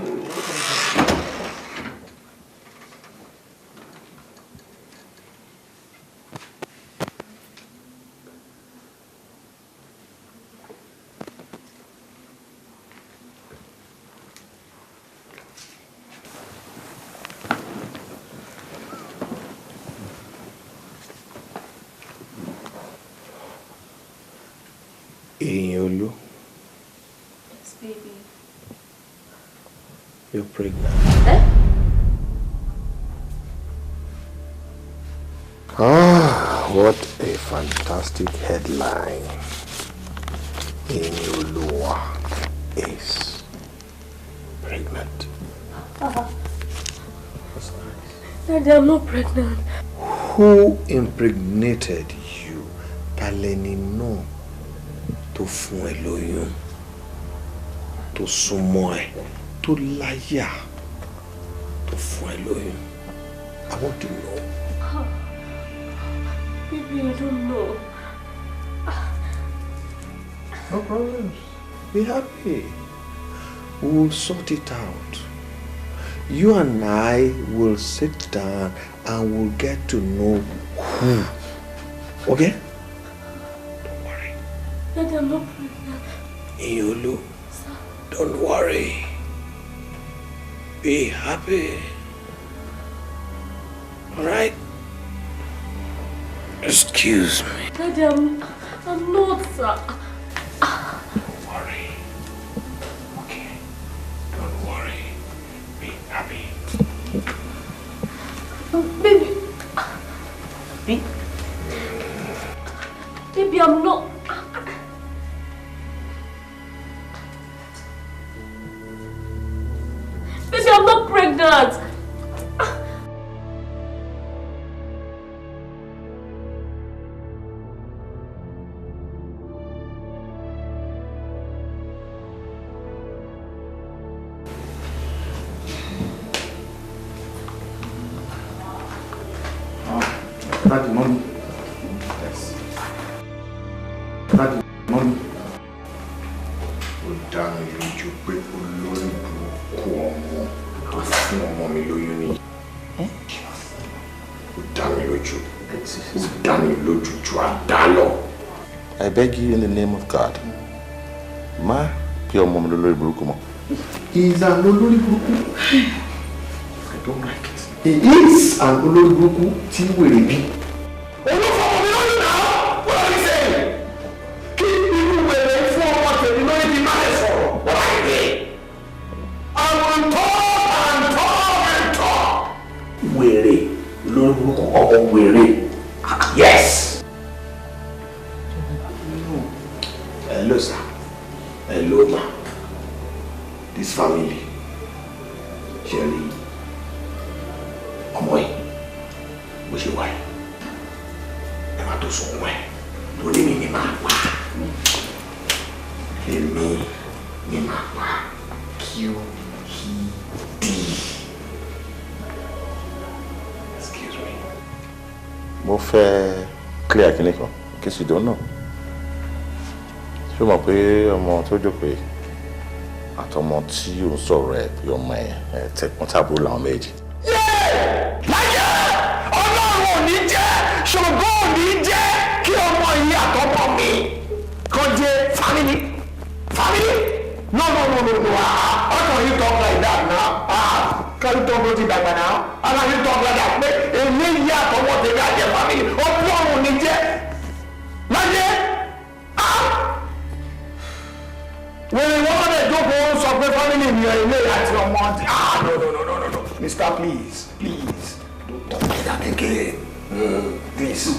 Iyinoluwa, Yes, baby. you're pregnant. Ah, what a fantastic headline. Iyinoluwa is pregnant. That's nice. Daddy, I'm not pregnant. Who impregnated you? Taleni no. Tó fún ẹ lóyún, tó súnmọ́ ẹ, tó láyà, tó fún ẹ lóyún. I want to know. Baby, I don't know. No problems. Be happy. We'll sort it out. You and I will sit down and we'll get to know who. Okay? Daddy, I'm not pregnant. Iyolu, don't worry. Be happy. Alright? Excuse me. Daddy, I'm not, sir. Don't worry. Okay? Don't worry. Be happy. Baby. Baby, I'm not. Baby, I'm not pregnant. Daddy, mommy. Yes. Daddy, mommy. Ó dá mi lójú pé olórí burúkú ọmọ tó fún ọmọ mi lóyún ni. Ó dá mi lójú. Ó dá mi lójú ju àdá lọ. I beg you in the name of God. Ma, pe ọmọ mi lórí burúkú mọ́. He's an olórí burúkú. I don't like it. He is an olórí burúkú tí wèrè bí. Olúfọ̀mọ̀ mi lóyún náà! What are you saying? Kí irú wèrè wèrè. Yes. Hello, sir. Hello, ma. This family. Sherry. Ọmọ ẹ̀. Bó ṣe wà. Ẹ má tó sùn wẹ̀. Lórí mi ni máa pa. Èmi ni máa pa. QED. Excuse me. Mo fẹ́ clear kíní kan, in case you don't know. Ṣé o mọ̀ pé ọmọ tó jókòó yìí àtọmọ tí ò ń sọ̀rọ̀ ẹ̀ bí ọmọ ẹ̀ tẹ̀gbọ́n tàbúrò làwọn méjì. Láyé! Ọlọ́run ò ní jẹ́, ṣògo ò ní jẹ́ kí ọmọ yìí àtọmọ mi kan jẹ́ family. Family? No. How can you talk like that now? Can you talk about it like now? How can you talk like that? Pé èmi yìí àtọmọ tèmi àjẹ́ family. Ọlọ́run ò ní jẹ́. Láyé! Wèrè wọ́n lè jókòó sọ pé family mi ẹ̀ ilé àti ọmọ àti. No. Mister, please. Don't talk like that again. Please.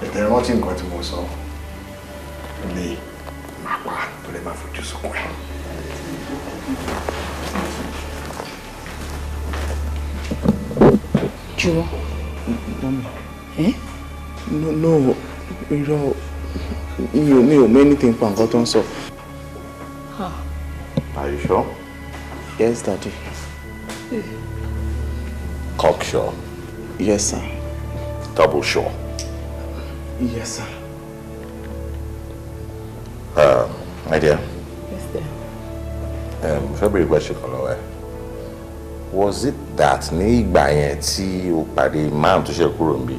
Ẹ̀tẹ̀ rántí nǹkan tí mo sọ. Ilé máa pa tó lè máa fojú sunkún ẹ̀. Jùwọ́. No, irọ́ mi ò mọ̀ anything pa nǹkan tó ń sọ. Are you sure? Yes, Daddy. Cock sure? Yes, sir. Double sure? Yes, sir. My dear. Yes, dear. February question kan lọ́wọ́ ẹ̀. Was it that ní ìgbà yẹn tí o pàdé man tó ṣe kúrò níbí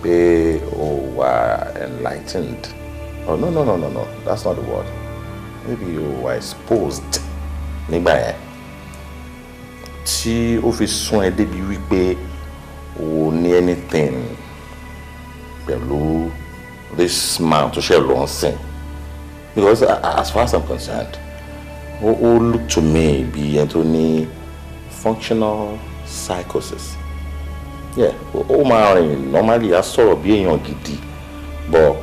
pé o were enlightened? Oh, no. That's not the word. Maybe you were exposed nígbà yẹn tí ó fi sún ẹ débi wípé o ní anything pẹ̀lú this man tó ṣe lọ ń sìn. Because as far as I'm concerned, ó look to me bí ẹni tó ní functional psychosis. Yeah, ó máa rìn normally á sọ̀rọ̀ bí èèyàn gidi, but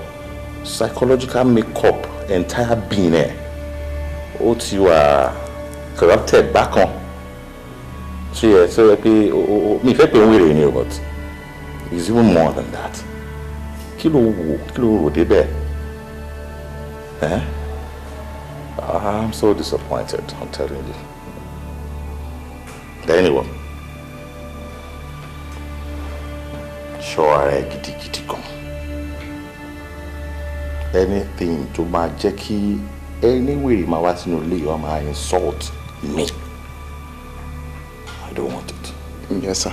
psychological make-up entire being ẹ̀ ó ti wà corrupted bákan. So yeah, so pé mi fẹ́ pé ń wèrè ni o, but it's even more than that. Kí ló rò débẹ̀? I'm so disappointed, I'm telling you. But anyway, ṣọ́ ara ẹ gidigidi gan. Anything tó máa jẹ́ kí anyway máa wá sínú ilé wa máa insult me. I don't want it. Yes, sir.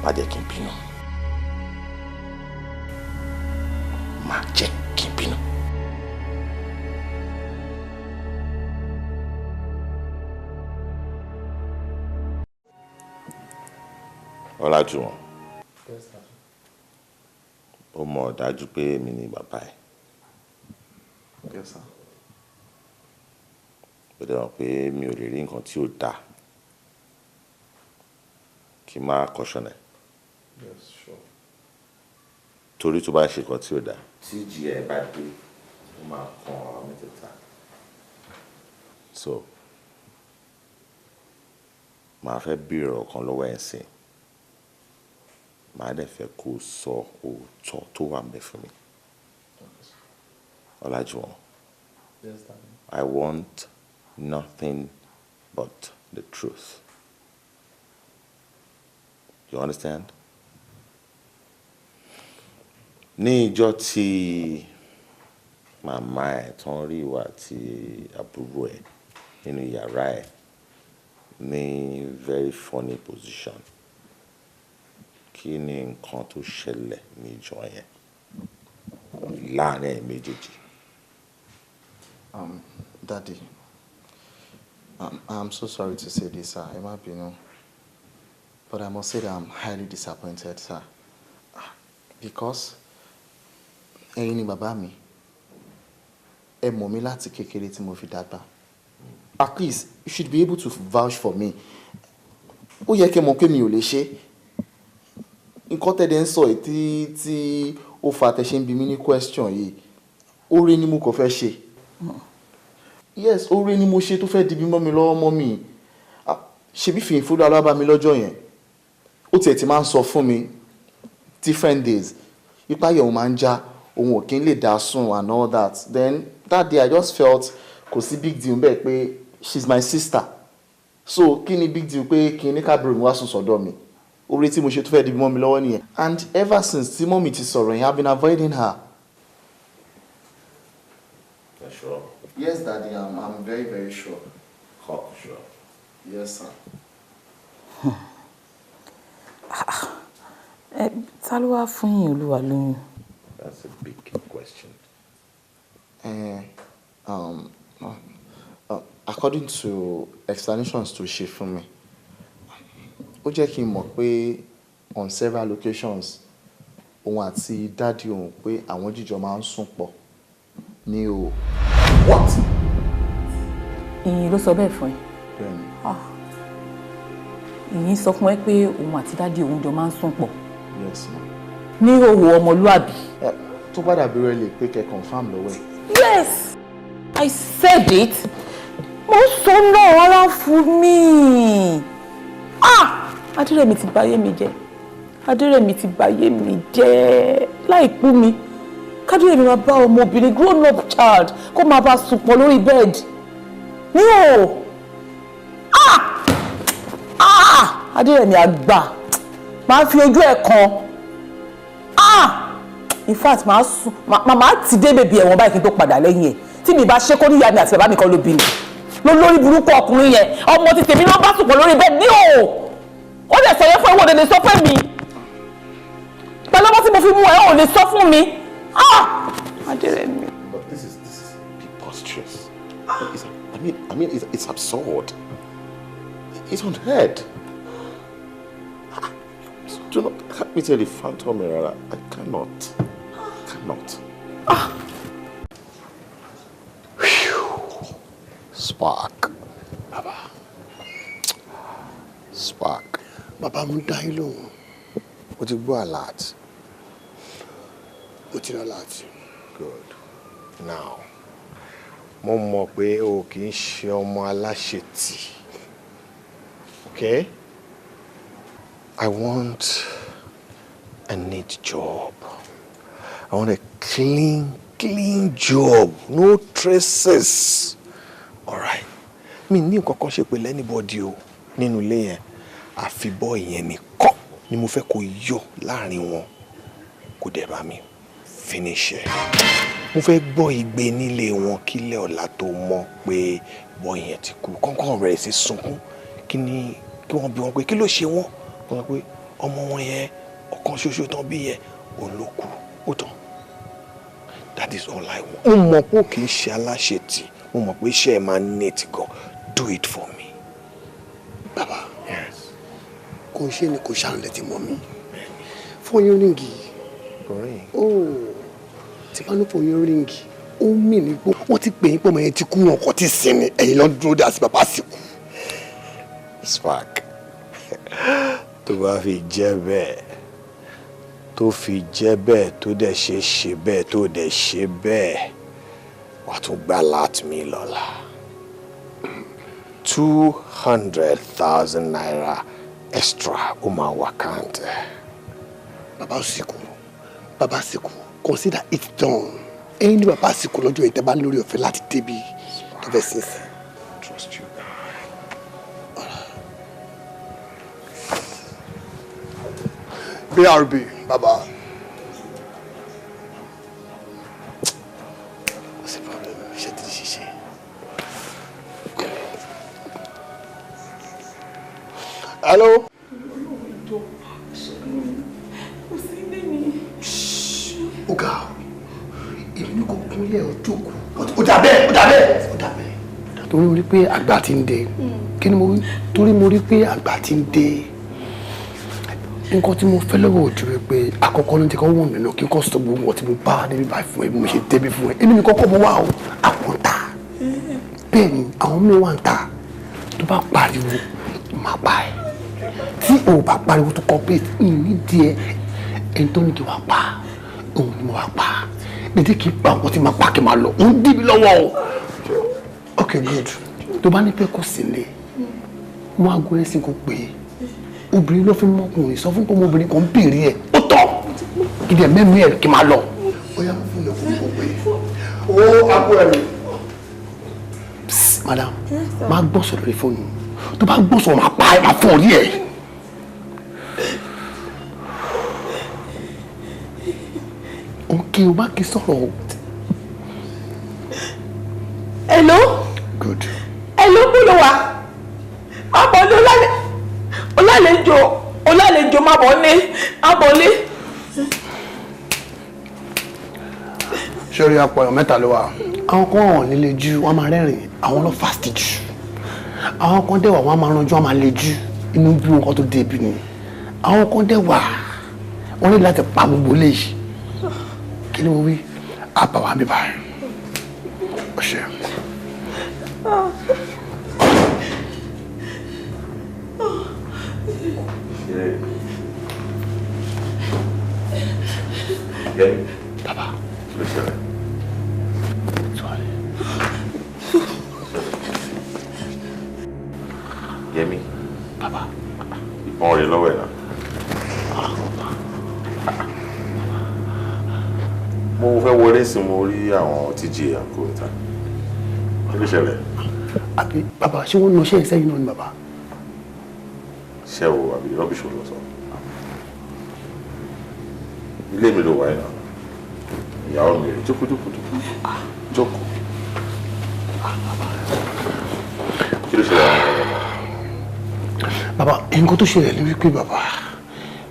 Má jẹ́ kí n bínú. Má jẹ́ kí n bínú. Ọlájúwọ̀n. Yes, sir. Ó mọ̀ dájú pé èmi ni bàbá ẹ̀. Yes, sir. Ó dẹ̀ mọ̀ pé mi ò lè rí nǹkan tí ó dáa kí n máa caution ẹ̀. Yes, sure. Torí tó bá ṣe nǹkan tí ó dáa. Tí ìjì ẹ̀ bá dé, ó máa kan ọ̀rọ̀ mẹ́tẹ̀ẹ̀ta. So, màá fẹ́ béèrè ọ̀kan lọ́wọ́ ẹ̀ sìn. Màá dẹ̀ fẹ́ kó sọ òótọ́ tó wà ńbẹ̀ fún mi. Ọlájúwọ̀n. Yes, darling. I want nothing but the truth. You understand? Ní ìjọ́ tí màmá ẹ̀ tán rí ìwà àti àbúrò ẹ̀ nínú yàrá ẹ̀ ní very funny position. Kí ni nǹkan tó ṣẹlẹ̀ ní ìjọ yẹn láàrin ẹ̀ méjèèjì? Daddy, I'm so sorry to say this, sir. Ẹ má bínú. But I must say that I'm highly disappointed, sir. Because ẹ̀yin ni bàbá mi. Ẹ mọ̀ mí láti kékeré tí mo fi dàgbà. at least you should be able to vouch for me. Ó yẹ kẹ́ mọ̀ pé mi ò lè ṣe. Nǹkan tẹ́ dẹ̀ ń sọ tí ó fa tẹ́ ṣe ń bi mí ní question yìí. Oore ni mo kàn fẹ́ ṣe. Yes, oore ni mo ṣe tó fẹ́ di bí mọ́ mi lọ́wọ́ mọ́ mi. Ṣebí fi ìfúnra lọ́wọ́ bá mi lọ́jọ́ yẹn. Ó tiẹ̀ ti máa ń sọ fún mi different days. Ipa yẹ̀ òun máa ń já, òun ò kí ń lè dá sùn and all that. Then that day I just felt kò sí big deal bẹ́ẹ̀ pé she's my sister. So kí ni big deal pé kí ní kábírò mi wá sùn sọ́dọ̀ mi. Oore tí mo ṣe tó fẹ́ di bí mọ́ mi lọ́wọ́ nìyẹn. And ever since tí mọ́mì ti sọ̀rọ̀ yẹn, I've been avoiding her. You're sure? Yes, Daddy, I'm very, very sure. How sure? Yes, sir. Ta ló wá fún Iyinoluwa lóyún? That's a big question. According to explanations to ṣe fún mi, ó jẹ́ kí n mọ̀ pé on several occasions òun àti Daddy òun pé àwọn jíjọ máa ń sùn pọ̀ ní o. What? Ìyìn ló sọ bẹ́ẹ̀ fún ẹ. Bẹ́ẹ̀ni. Ìyìn sọ fún ẹ pé òun àti Daddy òun jọ máa ń sùn pọ̀. Yes, ma. Ní òwò ọmọlúàbí. Tó bá dàbí rẹ lè pé kẹ́ confirm lọ́wọ́ ẹ̀. Yes, I said it. Mo sọ náà rárá fún mi. Adérẹ̀mí ti báyé mi jẹ́. Adérẹ̀mí ti báyé mi jẹ́. Láìpú mi. Kádérẹ̀mí máa bá ọmọbìnrin grown up child kó máa bá sùn pọ̀ lórí bed. Ní o. Adérẹ̀mí àgbà. Máa fi ojú ẹ̀ kan. In fact, màá ti dé bèbí ẹ̀wọ̀n báyìí kí n tó padà lẹ́yìn ẹ̀. Tí mi bá ṣe kó níyà mi àti bàbá mi kan ló bí mi. Lórí burúkú ọkùnrin yẹn, ọmọ ti tèmi ló bá sùn pọ̀ lórí bẹ́ẹ̀ ní o. Ó lè sọ yẹn fún ẹ̀wọ̀n lè sọ fún mi. Pẹ̀lú ọmọ tí mo fi mú ẹ̀ ò lè sọ fún mi. Adérẹ̀mí. But this is preposterous. I mean, it's absurd. It's unheard. Do not let me tell you, Phantom Mirror, I cannot. Spark. Baba. Spark. Baba mo dá yín lóhùn. Mo ti gbọ́ alert. Mo ti rí alert. Good. Now, mo mọ̀ pé o kì í ṣe ọmọ aláṣetì. Okay? I want a neat job. I want a clean job. No traces. All right. Mi ní nǹkan kan ṣe pẹ̀lú anybody o nínú ilé yẹn. Àfi boy yẹn nìkan ni mo fẹ́ kó yọ láàrin wọn. Kó dẹ̀ bá mi finish ẹ̀. Mo fẹ́ gbọ́ igbe nílé wọn kílẹ̀ ọ̀la tó mọ̀ pé boy yẹn ti kú. Kọ́ńkọ́ rẹ̀ sí sunkún. Kí wọ́n bi wọn pé kí ló ṣe wọ́n? Wọ́n sọ pé ọmọ wọn yẹn ọ̀kan ṣoṣo tán bí yẹn òun ló kú. Ó tán. That is all I want. Mo mọ̀ pé ó kì í ṣe aláṣetì. Mo mọ̀ pé iṣẹ́ ẹ̀ máa neat gan. Do it for me. Baba. Yes. Kò ṣe ni kò ṣàrùn létí mọ́ mi. Fún yín ríngì. Kò ring. Tí bá ní fún yín ríngì, ó mì ní gbó. Wọ́n ti pè yín pọ̀ mọ́ yẹn ti kú wọn kò tí ì sinmi. Ẹ̀yin lọ dúró dé àti bàbá àsìkò. Spark. Tó bá fi jẹ́ bẹ́ẹ̀, tó fi jẹ́ bẹ́ẹ̀, tó dẹ̀ ṣe bẹ́ẹ̀, tó dẹ̀ ṣe bẹ́ẹ̀, wàá tún gbà láti mi lọ́la. 200,000 naira extra ó máa wà káǹtì. Bàbá àsìkò, consider it done. Ẹ̀yin ní bàbá àsìkò lọ́jọ́ ìtẹ́bá lórí ọ̀fẹ́ láti débi tó fẹ́ sínsìn. Trust you. BRB, Baba. What's the problem? Hello? Ọ̀gá, èmi ní kò kúnlẹ̀ ọjọ́kù. Ó dà bẹ́ẹ̀. Torí mo rí pé àgbà ti ń dé. Kí ni mo rí? Torí mo rí pé àgbà ti ń dé. Nǹkan tí mo fẹ́ lọ́wọ́ ojú rẹ pé àkọ́kọ́ ló ń tẹ́kọ̀ wọ̀n mí lọ kí n kọ́ sọ gbogbo wọn tí mo bá níbi báyìí fún ẹ bí mo ṣe débi fún ẹ. Èmi ní kọ́kọ́ mo wá o, àpọ̀ntà. bẹ́ẹ̀ ni àwọn mi wà ń ta tó bá pariwo máa pa ẹ̀ tí o bá pariwo tó complete ní díẹ̀ ẹni tó ní kí wàá pa òun ni mo wá pa dédé kí n pa àwọn tí máa pa kí n máa lọ òun dì mí lọ́wọ́ o. ok good tó bá ní pẹ́ kó sílẹ̀ wọ́n á gbọ́ ẹ̀sìn kó pé obìnrin ló fi mọ́kùnrin sọ fún ọmọbìnrin kan béèrè ẹ̀ ó tọ́ ìdí ẹ̀ mẹ́mí ẹ̀ kí n máa lọ. ó yá mo fún ilẹ̀ fún kó pé ó àpò ẹ̀rọ. madam máa gbọ́ sọ̀rọ̀ lórí fóònù tó bá gbọ́ sọ̀rọ̀ máa pa ẹ̀ máa fọ́ orí ẹ̀. ònkè o má kí sọ̀rọ̀ o. hello. good. hello kúlò wá má bọ̀ ní ọlálejò má bọ̀ ní. sórí apọ̀yàn mẹ́ta ló wà àwọn kan wọ̀n líle jù wọ́n máa rẹ́rìn àwọn lọ fast jù àwọn kan dẹ̀wà wọ́n máa ranjú wọ́n máa le jù inú bí wọn kan tó débi ni àwọn kan dẹ̀wà wọ́n ní láti pa gbogbo léyìí kí ni mo wí àbàwà mi báyìí ọ̀ṣẹ́. Baba. Yẹmi. Baba. Ìbọn rẹ̀ lọ́wọ́ ẹ̀ náà. Mo fẹ́ wọlé sí mo rí àwọn TJ àkóńtà. Kí ló ṣẹlẹ̀? Àbí bàbá ṣé wọ́n ń lọ ṣẹ́ ìsẹ́yìn náà ni bàbá? Ṣé wo àbí rọ́bìṣì ló sọ? Ilé mi ló wà yìí náà. Ìyàwó mi rè jókòó. Kí ló ṣẹlẹ̀ àwọn ọmọ? Bàbá nǹkan tó ṣẹlẹ̀ ni wípé bàbá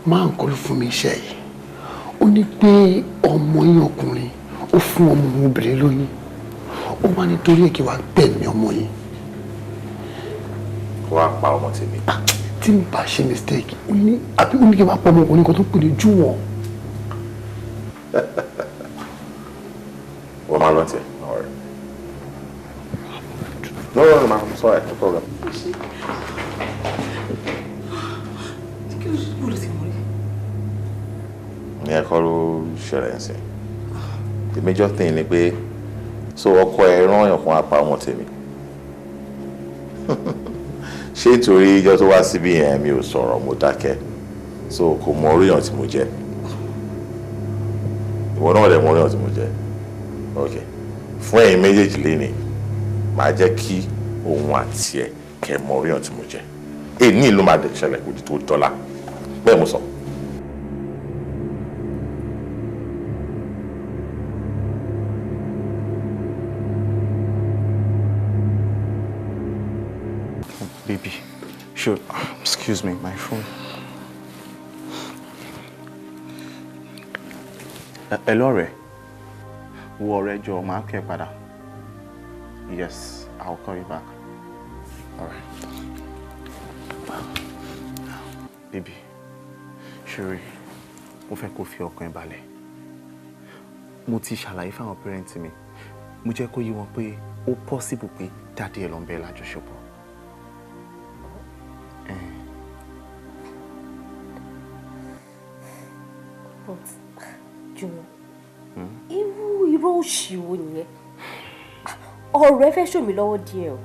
máa ń kọ́ ló fún mi iṣẹ́ yìí. Ó ní pé ọmọ yín ọkùnrin ó fún ọmọ òun obìnrin lóyún. Ó wá nítorí èkì wá gbẹ̀mí ọmọ yín. Wá pa ọmọ tèmi. Tí n bá ṣe mistake ó ní àbí ó ní kí n bá pa ọmọkùnrin kan tó pè ní júwọ̀n. Wọ́n máa lọ tiẹ̀. No, I'm sorry, no problem. Ní ẹ̀kọ́ ló ṣẹlẹ̀ sí. The major thing ni pé so ọkọ ẹ̀ rán èèyàn fún apá ọmọ tèmi. Ṣé nítorí ìjọ tó wá síbí yẹn mi ò sọ̀rọ̀ mo dákẹ́ so kò mọ orí èèyàn tí mo jẹ́. Ìwọ náà lè mọ orí èèyàn tí mo jẹ́. Ok. Fún ẹ̀yin méjèèjì lénìí máa jẹ́ kí òun àti ẹ̀ kẹ́ mọ orí èèyàn tí mo jẹ́. Èyí ló máa ṣẹlẹ̀ kò di tó dọ́là bẹ́ẹ̀ mo sọ. Baby, sure. Excuse me, my phone. Hello, ọ̀rẹ́. Wo ọ̀rẹ́ jọ̀ọ́ máa pè padà. Yes, I'll call you back. All right. Baby, sure. Mo fẹ́ kó fi ọkàn ẹ balẹ̀. Mo ti ṣàlàyé fáwọn parents mi. Mo jẹ́ kó yé wọn pé ó possible pé daddy ẹ ló ń bẹ lájọṣepọ̀. But Jùmọ̀, irú òṣìwò nìyẹn. Ọ̀rọ̀ ẹ fẹ́ ṣò mí lọ́wọ́ díẹ̀ o.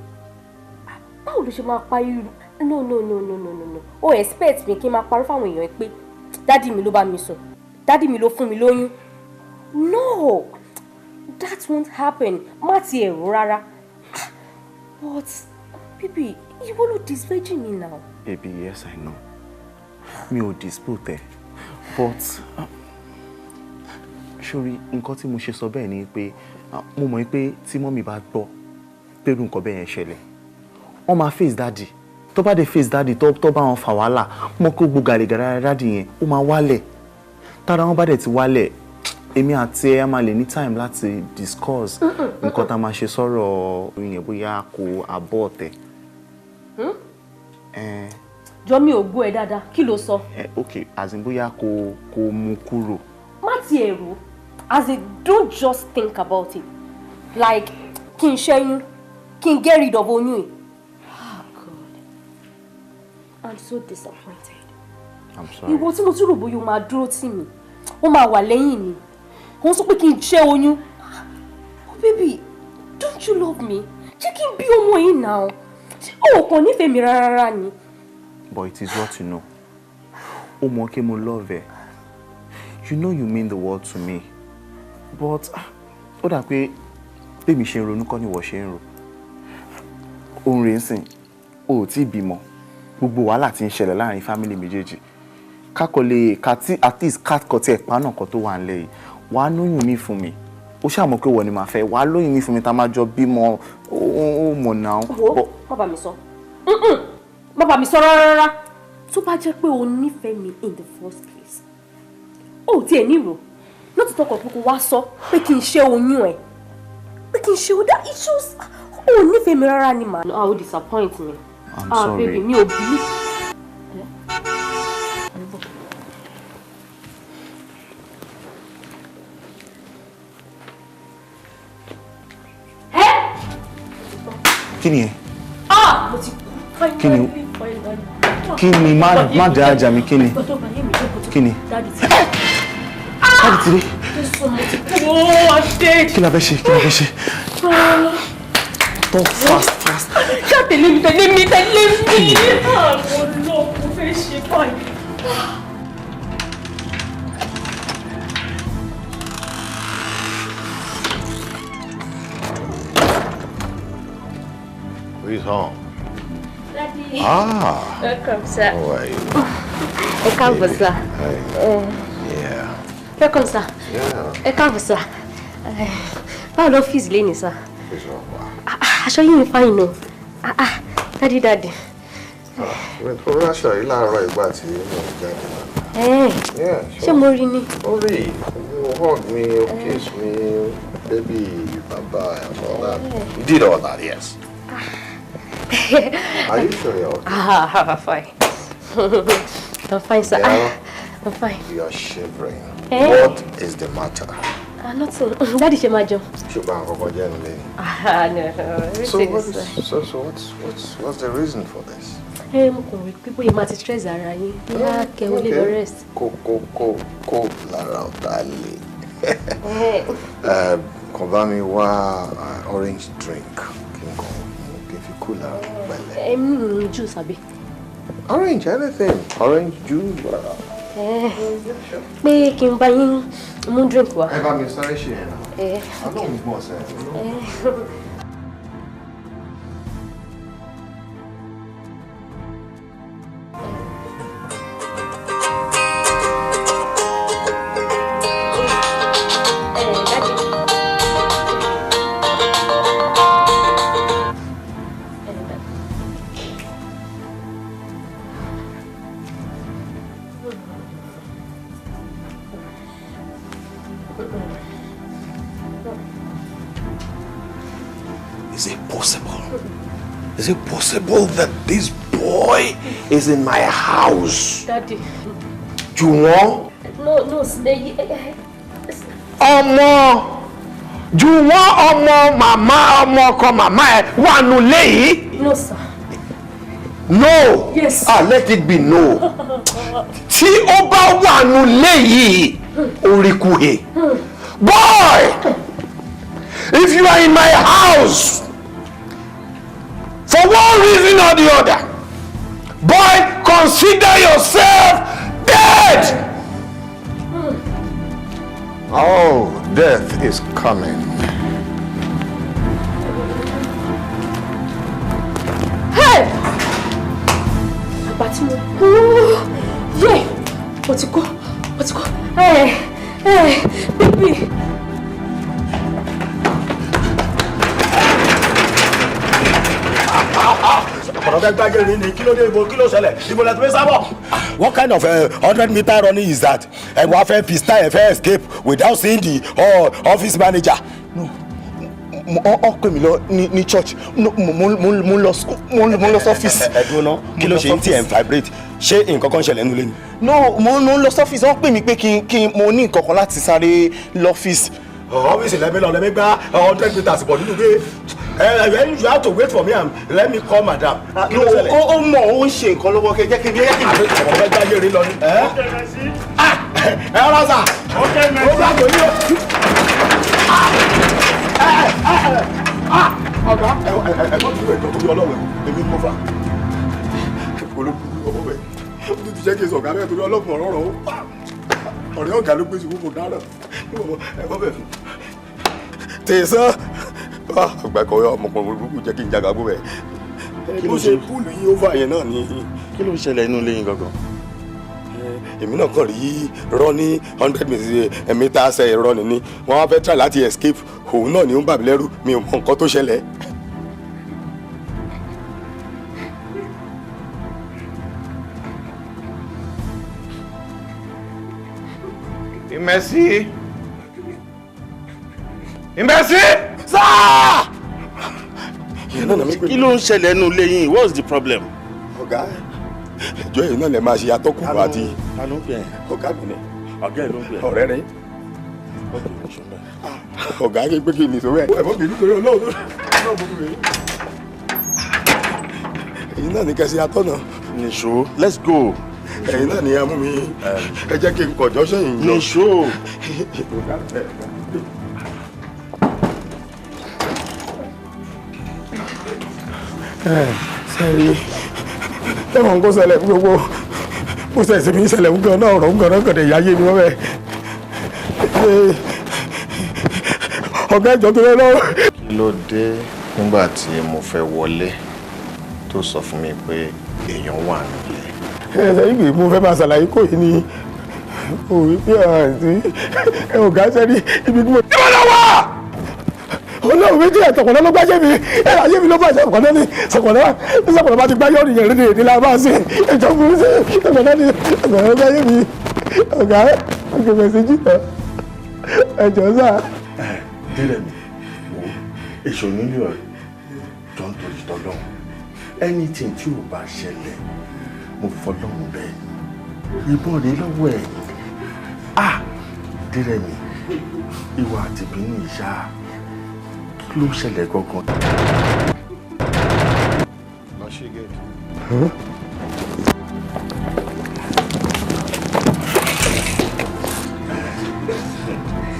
Báwo ló ṣe máa pa irú? No. O expect mi kí n máa parọ́ fáwọn èèyàn pé dádì mi ló bá mi sùn, dádì mi ló fún mi lóyún. No, that won't happen. Má ti ẹ̀rù rárá. But baby, ìwọ ló disvirgin mi now. Baby, yes, I know. Mi ò dispute ẹ. But sori nǹkan tí mo ṣe sọ bẹ́ẹ̀ ni pé mo mọ̀ pé tí mọ́mì bá gbọ́ pé irú nǹkan bẹ́ẹ̀ yẹn ṣẹlẹ̀ wọ́n máa face daddy tó bá dé face daddy tó bá wọn fà wàhálà mọ́ kó gbogbo gàrẹ́gàrẹ́ daddy yẹn ó máa wálẹ̀ tára wọn bá dẹ̀ ti wálẹ̀ èmi àti ẹ máa lè ní time láti discuss nǹkan tá a máa ṣe sọ̀rọ̀ ìyẹn bóyá kò abọ́ ọ̀tẹ̀. Jọ mi ò gbọ́ ẹ dáadáa kí ló sọ. Okay, as in bóyá kò mú kúrò. Má ti ẹ̀rù as in don't just think about it like kí n ṣẹ́yún kí n get rid of oyún yìí. Oh God, I'm so disappointed. I'm sorry. Ìwọ tí mo tún rò bóyá o máa dúró tì mí, ó máa wà lẹ́yìn mi. Ó sọ pé kí n ṣẹ́ oyún. Oh baby, don't you love me? Jẹ́ kí n bí ọmọ yìí now. Ó kàn nífẹ̀ẹ́ mi rárá ni. But it is what you know. Ó mọ̀ kí mo love ẹ. You know you mean the world to me. But ó dà pé bẹ́ẹ̀ mi ṣe ń ronú kọ́ ni ìwọ ṣe ń rò. Òun rèé sìn, o ò tí ì bímọ. Gbogbo wàhálà tí ń ṣẹlẹ̀ láàrin fámìlì méjèèjì. Kákọ̀lé at least kákọ̀ tí ẹ̀pá náà kan tó wà nílẹ̀ yìí. Wàá lóyún mi fún mi. Ó ṣàmọ̀ pé wọ́n ni màá fẹ́. Wàá lóyún mi fún mi tá a máa jọ bímọ. Ó mọ̀ náà. Wo, má bá mi sọ. Má bá mi sọ rárá. Tó bá jẹ́ pé o nífẹ̀ẹ́ mi in the first place. Ó tiẹ̀ ní ìrò. Lótìtọ́ kan pé kó wá sọ pé kí n ṣe oyún ẹ̀. Pé kí n ṣe oyún. That issues. Ó nífẹ̀ẹ́ mi rárá ni màá. Ah, ó disappoint me. I'm sorry. Baby, mi ò believe. Kí ni ẹ? Mo ti kú. Kí ni? Kí ni má dá ajá mi kí ni? Kí ni? Dáàdì ti dé. Kí la fẹ́ ṣe? Kí la fẹ́ ṣe? Talk fast. Ṣá tẹ̀lé mi. Àwọn olóògùn fẹ́ ṣe báyìí. Who is home? Daddy. Welcome, sir. How are you? Ẹ káàbọ̀ sir. Yeah. Welcome, sir. Ẹ káàbọ̀ sir. Báwo lọ ọ́fíìsì lẹ́yìn sir? Aṣọ yìí mi fáyìn o. Daddy. Orí aṣọ yìí láàárọ̀ ìgbà tí mo jáde náà. Ṣé mo rí ni? Ó rí, you hug me, you kiss me, baby, baba, and all that. You did all that, yes. Are you sure you're okay? I'm fine. I'm fine, sir. Yeah. I'm fine. You're shivering. What is the matter? Nothing. Daddy, ṣe máa jẹun. Ṣùgbọ́n àkọ́kọ́ jẹ́ nílé ni. No. What's the reason for this? Mo kàn rí pé bóyá máa ti stress ara yín. Bóyá kẹ́ o lè lọ rest. Kó lára ọ̀tá lè. Kàn bá mi wá orange drink kí n fi kú lára pẹ̀lẹ́. Juice àbí? Orange, anything. Orange juice, whatever. Pé kí n bá yín mú drink wá. Ẹ bá mi sáré ṣe ẹ̀ náà. Ọlọ́run gbọ́ ọ̀sẹ̀. Is it possible that this boy is in my house? Daddy. Juwon? No, Juwon ọmọ màmá ọkọ màmá ẹ wà nulẹ̀ yìí? No, sir. No. Yes. Let it be no. Tí ó bá wà nulẹ̀ yìí, oríkùhè. Boy, if you are in my house, for one reason or the other, boy, consider yourself dead. Oh, death is coming. Hey! Àgbàtí mo. Yeah! Mo ti kú. Hey, baby. What kind of 100-meter running is that? And what fẹ́ pista ẹ fẹ́ escape without seeing the office manager? No. Ọ pè mí lọ ní church. Mo lọ school. Mo lọ office. Ẹ̀dùn náà kí ló ṣe ń tí ẹ̀ ń vibrate? Ṣé nǹkan kan ṣẹlẹ̀ nílé ni? No, mo lọ office. Wọ́n pè mí pé kí mo ní nǹkan kan láti sáré lọ́fíìsì. Ọ́fíìsì lẹ́mí lọ lẹ́mí gbá 100 meters bọ̀ nínú gbé. Then you have to wait for me and let me call madam. Ó mọ̀ ó ń ṣe nǹkan lọ́wọ́ kẹ́ jẹ́ kí n bí ọ̀rẹ́ gbá yé rí lọ ní. Ẹ ọ̀rọ̀ sà. Ó bá tó yí o. Ọ̀gá ẹ̀gbọ́n mi rẹ̀ tó bí ọlọ́wẹ̀ èmi ni mo fà. Olóògùn ọmọ bẹ̀ ó ti jẹ́ kí n sọ̀gá bẹ́ẹ̀ torí ọlọ́gbọ̀n ọ̀rọ̀ o. Ọ̀rẹ́ ọ̀gá ló gbé ṣubú kò dára. Ẹ̀gbọ́n bẹ̀ tẹ̀sán àgbà kan ọmọkùnrin burúkú jẹ́ kí n jaga gbó bẹ̀. Kí ló ṣe púùlù yìí ó fà yẹn náà ni. Kí ló ń ṣẹlẹ̀ inú ilé yín gangan? Èmi náà kàn rí rọ ní 100 meters rọ ní wọ́n wá fẹ́ try láti escape òun náà ni ó ń bà mí lẹ́rù mi ò mọ nǹkan tó ṣẹlẹ̀. Ìmẹ̀sí. Ìmẹ̀sí. Sáà. Kí ló ń ṣẹlẹ̀ inú ilé yín? What's the problem? Ọ̀gá ìjọ yìí náà lè máa ṣe atọ́kùn àti ọ̀gá mi ni ọ̀gá ẹ̀ ló ń pè é ọ̀rẹ́ rẹ̀ ọ̀gá yìí pé kí n nìṣó bẹ́ẹ̀. ẹ̀fọ́ bìbí torí ọlọ́run èyí náà ní kẹsí atọ́nà. nìṣó let's go. ẹ̀yin náà ní amú mi ẹ jẹ́ kí n kọjọ́ sẹ́yìn lọ. nìṣó. sẹ́rí ẹ̀wọ̀n kó ṣẹlẹ̀ gbogbo kó ṣẹ̀ṣẹ̀ mi ṣẹlẹ̀ ń gan náà ọ̀rọ̀ ń gan náà kọ̀dẹ̀ ìyá yé mi wọ́n bẹ́ẹ̀. ọ̀gá ìjọ tó lọ́wọ́. kí ló dé nígbà tí mo fẹ́ wọlé tó sọ fún mi pé èèyàn wà nílé. ẹ̀sẹ̀ ìgbè mo fẹ́ máa ṣàlàyé kò yìí ni òwe bí àǹtí ọ̀gá sẹ́rí ibi tí mo. ìbọn náà wà olóòwò méjì ẹ̀ tọkànlá ló gbájẹ́ mi ẹ̀ ayé mi ló bàjẹ́ ọ̀kànlá ní sọkànlá bá ti gbáyọ̀ nìyẹn rédè èdè la máa ṣe ẹ̀jọ̀ fún mi ṣe ọ̀kànlá ní ọ̀kànlá gbáyé mi ọ̀gá ọ̀gẹ̀mẹ̀ sí jìnnà ẹ̀jọ̀ sá. délẹ̀ mi wo èso nílò ẹ̀ tó ń torí tọ́lọ́hún anything tí ò bá ṣẹlẹ̀ mo fọlọ́hún bẹ́ẹ̀ ìbọn rèé lọ́wọ́ ẹ̀ délẹ̀ mi ìwà àtìbínú ìṣá ló ṣẹlẹ̀ gangan. lọ ṣe gẹ̀ẹ́dì.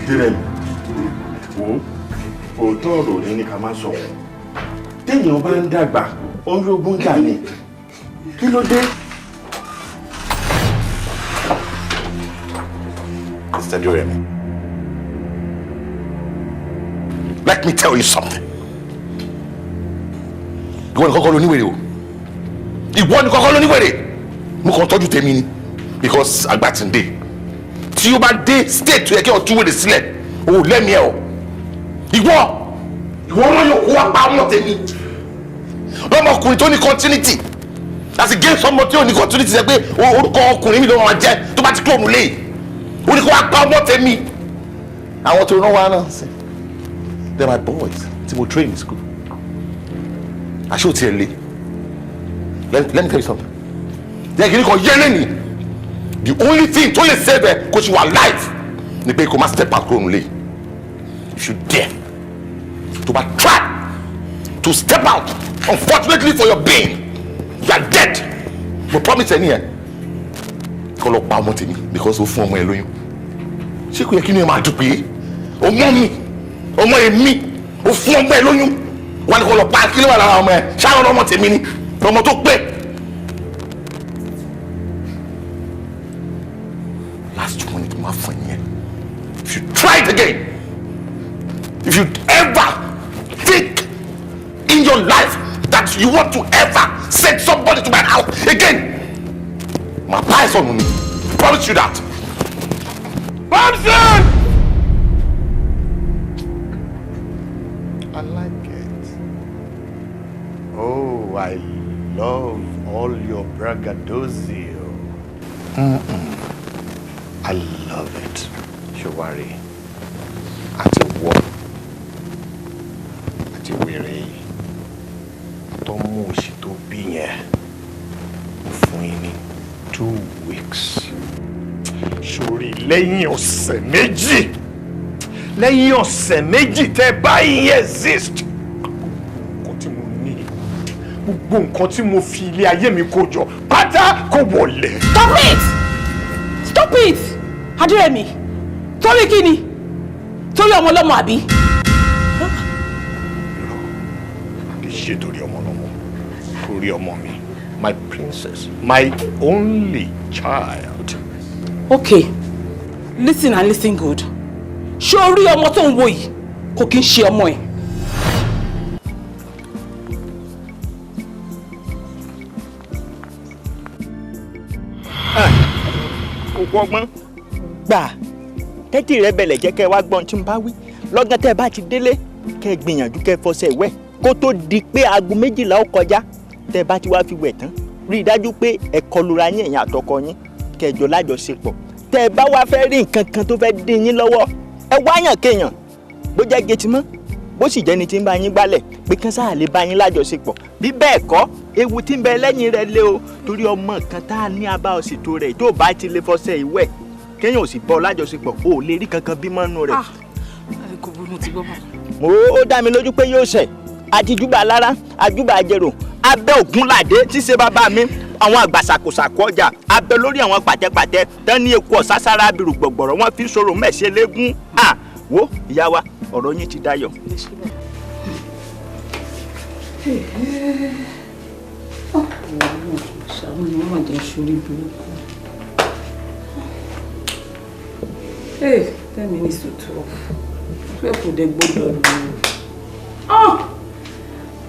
dírẹ̀ mi wo òótọ́ ọ̀rọ̀ ní ká má sọ téèyàn bá ń dàgbà ó ń yógún jà ní kí ló dé. Mr. Duremi, let me tell you something. Ìwọ ni kọ́kọ́ ló níwèrè o. Ìwọ ni kọ́kọ́ ló níwèrè. Mo kàn tọ́jú tèmi ni because àgbà tí ń dé. Tí o bá dé state tó yẹ kí o tún wèrè sílẹ̀, o ò lẹ́mìí ẹ̀ o. Ìwọ wọn yóò kó wá pa ọmọ tèmi. Lọ́mọkùnrin tó ní continuity. Láti gé sọmọ tí ò ní continuity ṣe pé orúkọ ọkùnrin mi ló máa jẹ́ tó bá ti kúrò nílé. O ní kó wá pa ọmọ tèmi. Àwọn tó rán wa náà sí. They're my boys. Tí mo train in school. Àṣé ò tiẹ̀ le. Let me tell you something. Yẹ kí ni kò yẹ lẹ́nìí. The only thing tó lè save ẹ kó ṣe wà life ni pé kó má step out kúrò nílé. If you dare to bá try to step out, unfortunately for your being, you are dead. Mo promise ẹ nìyẹn. Kọ́ lọ pa ọmọ tèmi because ó fún ọmọ ẹ lóyún. Ṣé kò yẹ kí ni ẹ máa dùn pé ọmọ mi ọmọ èmi ó fún ọmọ ẹ lóyún wà ní kò lọ pa kí ló wà lára ọmọ ẹ ṣáà ọmọ tèmi ni ọmọ tó pé. last one ni kí n máa fún ẹ yẹn if you try it again if you ever think in your life that you want to ever send somebody to my house again my price on me promise you that. Thompson! I like it. Oh, I love all your braggadocio. I love it. Showari. Àti wọ́. Àti wèrè. Tó mú òṣì tó bí yẹn. Fún yín ní 2 weeks. Sórí lẹ́yìn ọ̀sẹ̀ méjì tẹ́ báyìí exist gbogbo nǹkan tí mo fi ilé ayé mi kó jọ pátá kó wọlé. Stop it! Stop it! Adúrẹ̀mí, torí kí ni? Torí ọmọ ọlọ́mọ àbí? Kì í ṣe torí ọmọ ọlọ́mọ, torí ọmọ mi, my princess, my only child. Okay, listen and listen good. Ṣé o rí ọmọ tó ń wo yìí kò kí ń ṣe ọmọ ẹ̀? Kókó ọgbọ́n gbà tẹ́tí rẹ bẹ̀lẹ̀ jẹ́ kẹ́ ẹ wá gbọ́n tí n bá wí lọ́gán tẹ́ ẹ bá ti délé kẹ́ ẹ gbìyànjú kẹ́ ẹ fọṣẹ ìwẹ̀ kó tó di pé aago 12 ó kọjá tẹ́ ẹ bá ti wá fi wẹ̀ tán rí i dájú pé ẹ kọlura yín ẹ̀yin àtọkọ yín kẹ́ ẹ jọ lájọṣepọ̀ tẹ́ ẹ bá wá fẹ́ rí nǹkan kan tó fẹ́ dín yín lọ́wọ́ ẹ wáyàn kéèyàn bó jẹ́ gétímọ́ bó sì jẹ́ni tí ń bá yín gbálẹ̀ pé kán sáà lè bá yín lájọṣepọ̀ bí bẹ́ẹ̀ kọ́ ewu tí ń bẹ lẹ́yìn rẹ̀ lé o torí ọmọ kan tá a ní abá òsìtò rẹ̀ tó bá ti lè fọṣẹ ìwẹ̀ kéèyàn ò sì bọ́ lájọṣepọ̀ o ò lè rí kankan bí mọ́nú rẹ̀. Kò burú ti gbọ́ bá. ó dá mi lójú pé yóò ṣẹ àtijúbà lára àjúbà àjẹrò abẹ́ ògúnládé tí ṣe bàbá mi àwọn àgbà ṣàkóṣàkó ọjà abẹ́ lórí àwọn pàtẹ́pàtẹ́ tán ní eku ọ̀sására abirù gbọ̀gbọ̀rọ̀ wọn fi sọ̀rọ̀ mẹ́sẹ̀ lẹ́gùn wo ìyá wa ọ̀rọ̀ yín ti dayọ̀. ṣàwọn ni wọ́n máa jẹ́ sórí burúkú. 10 minutes to 12. 12 kò dé gbọ́dọ̀ lù ú.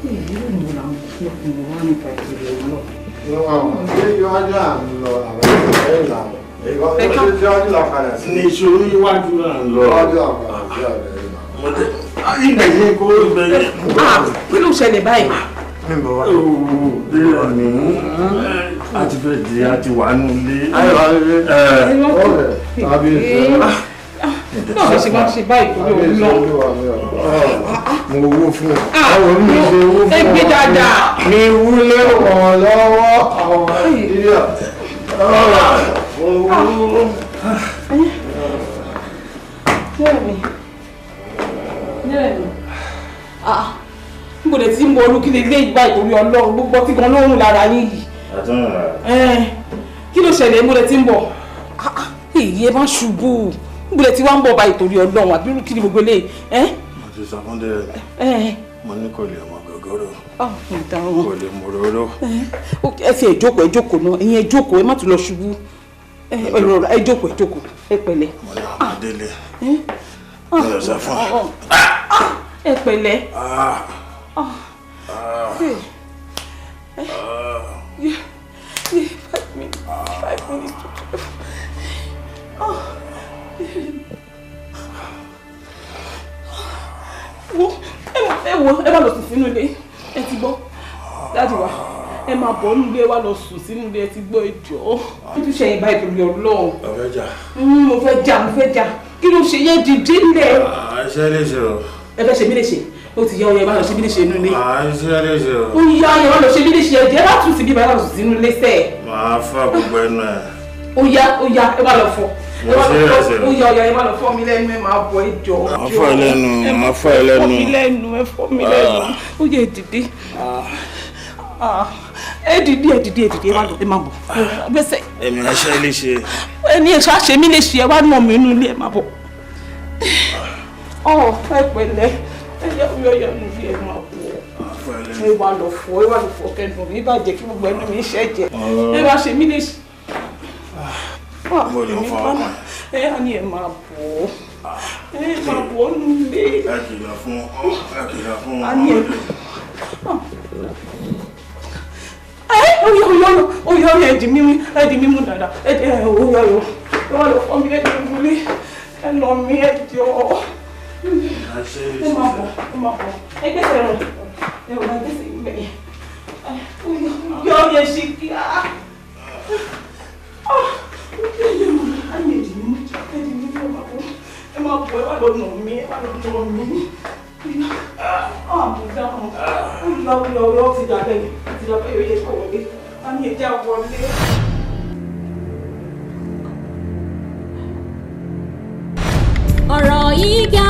Yóò mú ra ọkùnrin wá nípa ìpìlẹ̀ náà. Ní ìṣòro iwájú náà ń lọ. Kí ló ṣẹlẹ̀ báyìí? Bẹ́ẹ̀ ni a ti fẹ́ di a ti wà nù lé. Báwo ṣe máa ṣe báyìí torí òun náà? Mo wó fún ọ. Àwọn mi ṣe wó fún ọ. Ẹgbẹ́ dáadáa. Mi wúlé wọn lọ́wọ́ àwọn ìdílé. N kò lè tí ń bọ olúkílé ilé ìgbà ìtorí Ọlọ́run gbogbo tí gan lóhùn lára yín yìí. Kí ló ṣẹlẹ̀ mo lè tí ń bọ̀? Èyí ẹ má ṣubú. N kò lè tí wá ń bọ̀ bá ìtorí Ọlọ́run àbí kí ni gbogbo eléyìí? Mo ti sọ fún dẹ́rẹ́. Mo ní kò lè mọ gògóró. Kò lè mọ òróró. Ẹ fi ẹ̀jókòó náà ẹ̀yin ẹ̀jókòó ẹ má tún lọ ṣubú. Ẹ̀jókòó ẹ pẹ̀lẹ́. Mo ní àmàdélé. Mo lọ sọ fún ọ. Ẹ pẹ̀lẹ́. Five minutes to 12. Ẹ bá lọ sùn sínú ilé ẹ ti gbọ́ dájú wa ẹ máa bọ̀ nínú ilé wa lọ sùn sínú ilé ẹ ti gbọ́ ìjọ ó tún ṣe ìbá ìtòlú Ọlọ́run. Mo fẹ́ jà kí ló ṣe yẹ dìde nílẹ̀. Ṣé lè ṣe o? Ẹ fẹ́ ṣe mí lè ṣe ó ti yá ọyẹ bá lọ ṣe mí lè ṣe inú ilé. Ṣé lè ṣe o? Ó yá ọyẹ bá lọ ṣe mí lè ṣe ẹ̀jẹ̀ bá tún sí bí bá lọ sùn sínú ilé sẹ́ẹ̀. Màá fà gbogbo ẹnu ẹ̀. Ó yá ẹ bá lọ fọ. Ó yá ọyẹ ẹ bá lọ fọ mi lẹ́nu ẹ máa bọ ìjọ. Màá fọ ẹ lẹ́nu. Ẹ fọ mi lẹ́nu ó yẹ dìde. Ẹ dìde ẹ máa bọ̀. Bẹ́sẹ̀. Èmi ẹ ṣe lè ṣe. Ẹni ẹ̀ ṣáà ṣe mí lè ṣe ẹ wá nà mí inú ilé ẹ máa bọ̀. Ẹ pẹ̀lẹ́ ẹ yẹ ọyọ nù bí ẹ máa bọ̀. Ẹ wá lọ fọ kẹnu mi bàjẹ́ kí gbogbo ẹnu mi ṣẹ̀jẹ̀. Ẹ wá ṣe mí lè ṣe. Mo lè fọ ọmọ. Ẹ ní ẹ máa bọ̀. Ẹ máa bọ̀ nílé. Ẹ kìlọ̀ fún ọmọ. Oyọ ẹdì mímú dáadáa oyọ ẹ wà lọ fọ mi lẹ́nu ìwúlé ẹ lọ mí ẹjọ ẹ máa bọ̀ ẹ gbẹ́sẹ̀ rẹ̀ ẹ wò ẹ gbẹ́sẹ̀ ìgbẹ́ yẹn oyọ yẹ ṣe kíá ẹdì mímú ẹ máa bọ̀ ẹ wà lọ nà mí ẹ wà lọ nà mí ó ti dàbẹ̀ yóò yẹ kọ̀ wọlé a ní ẹja wọlé. ọ̀rọ̀ yìí ga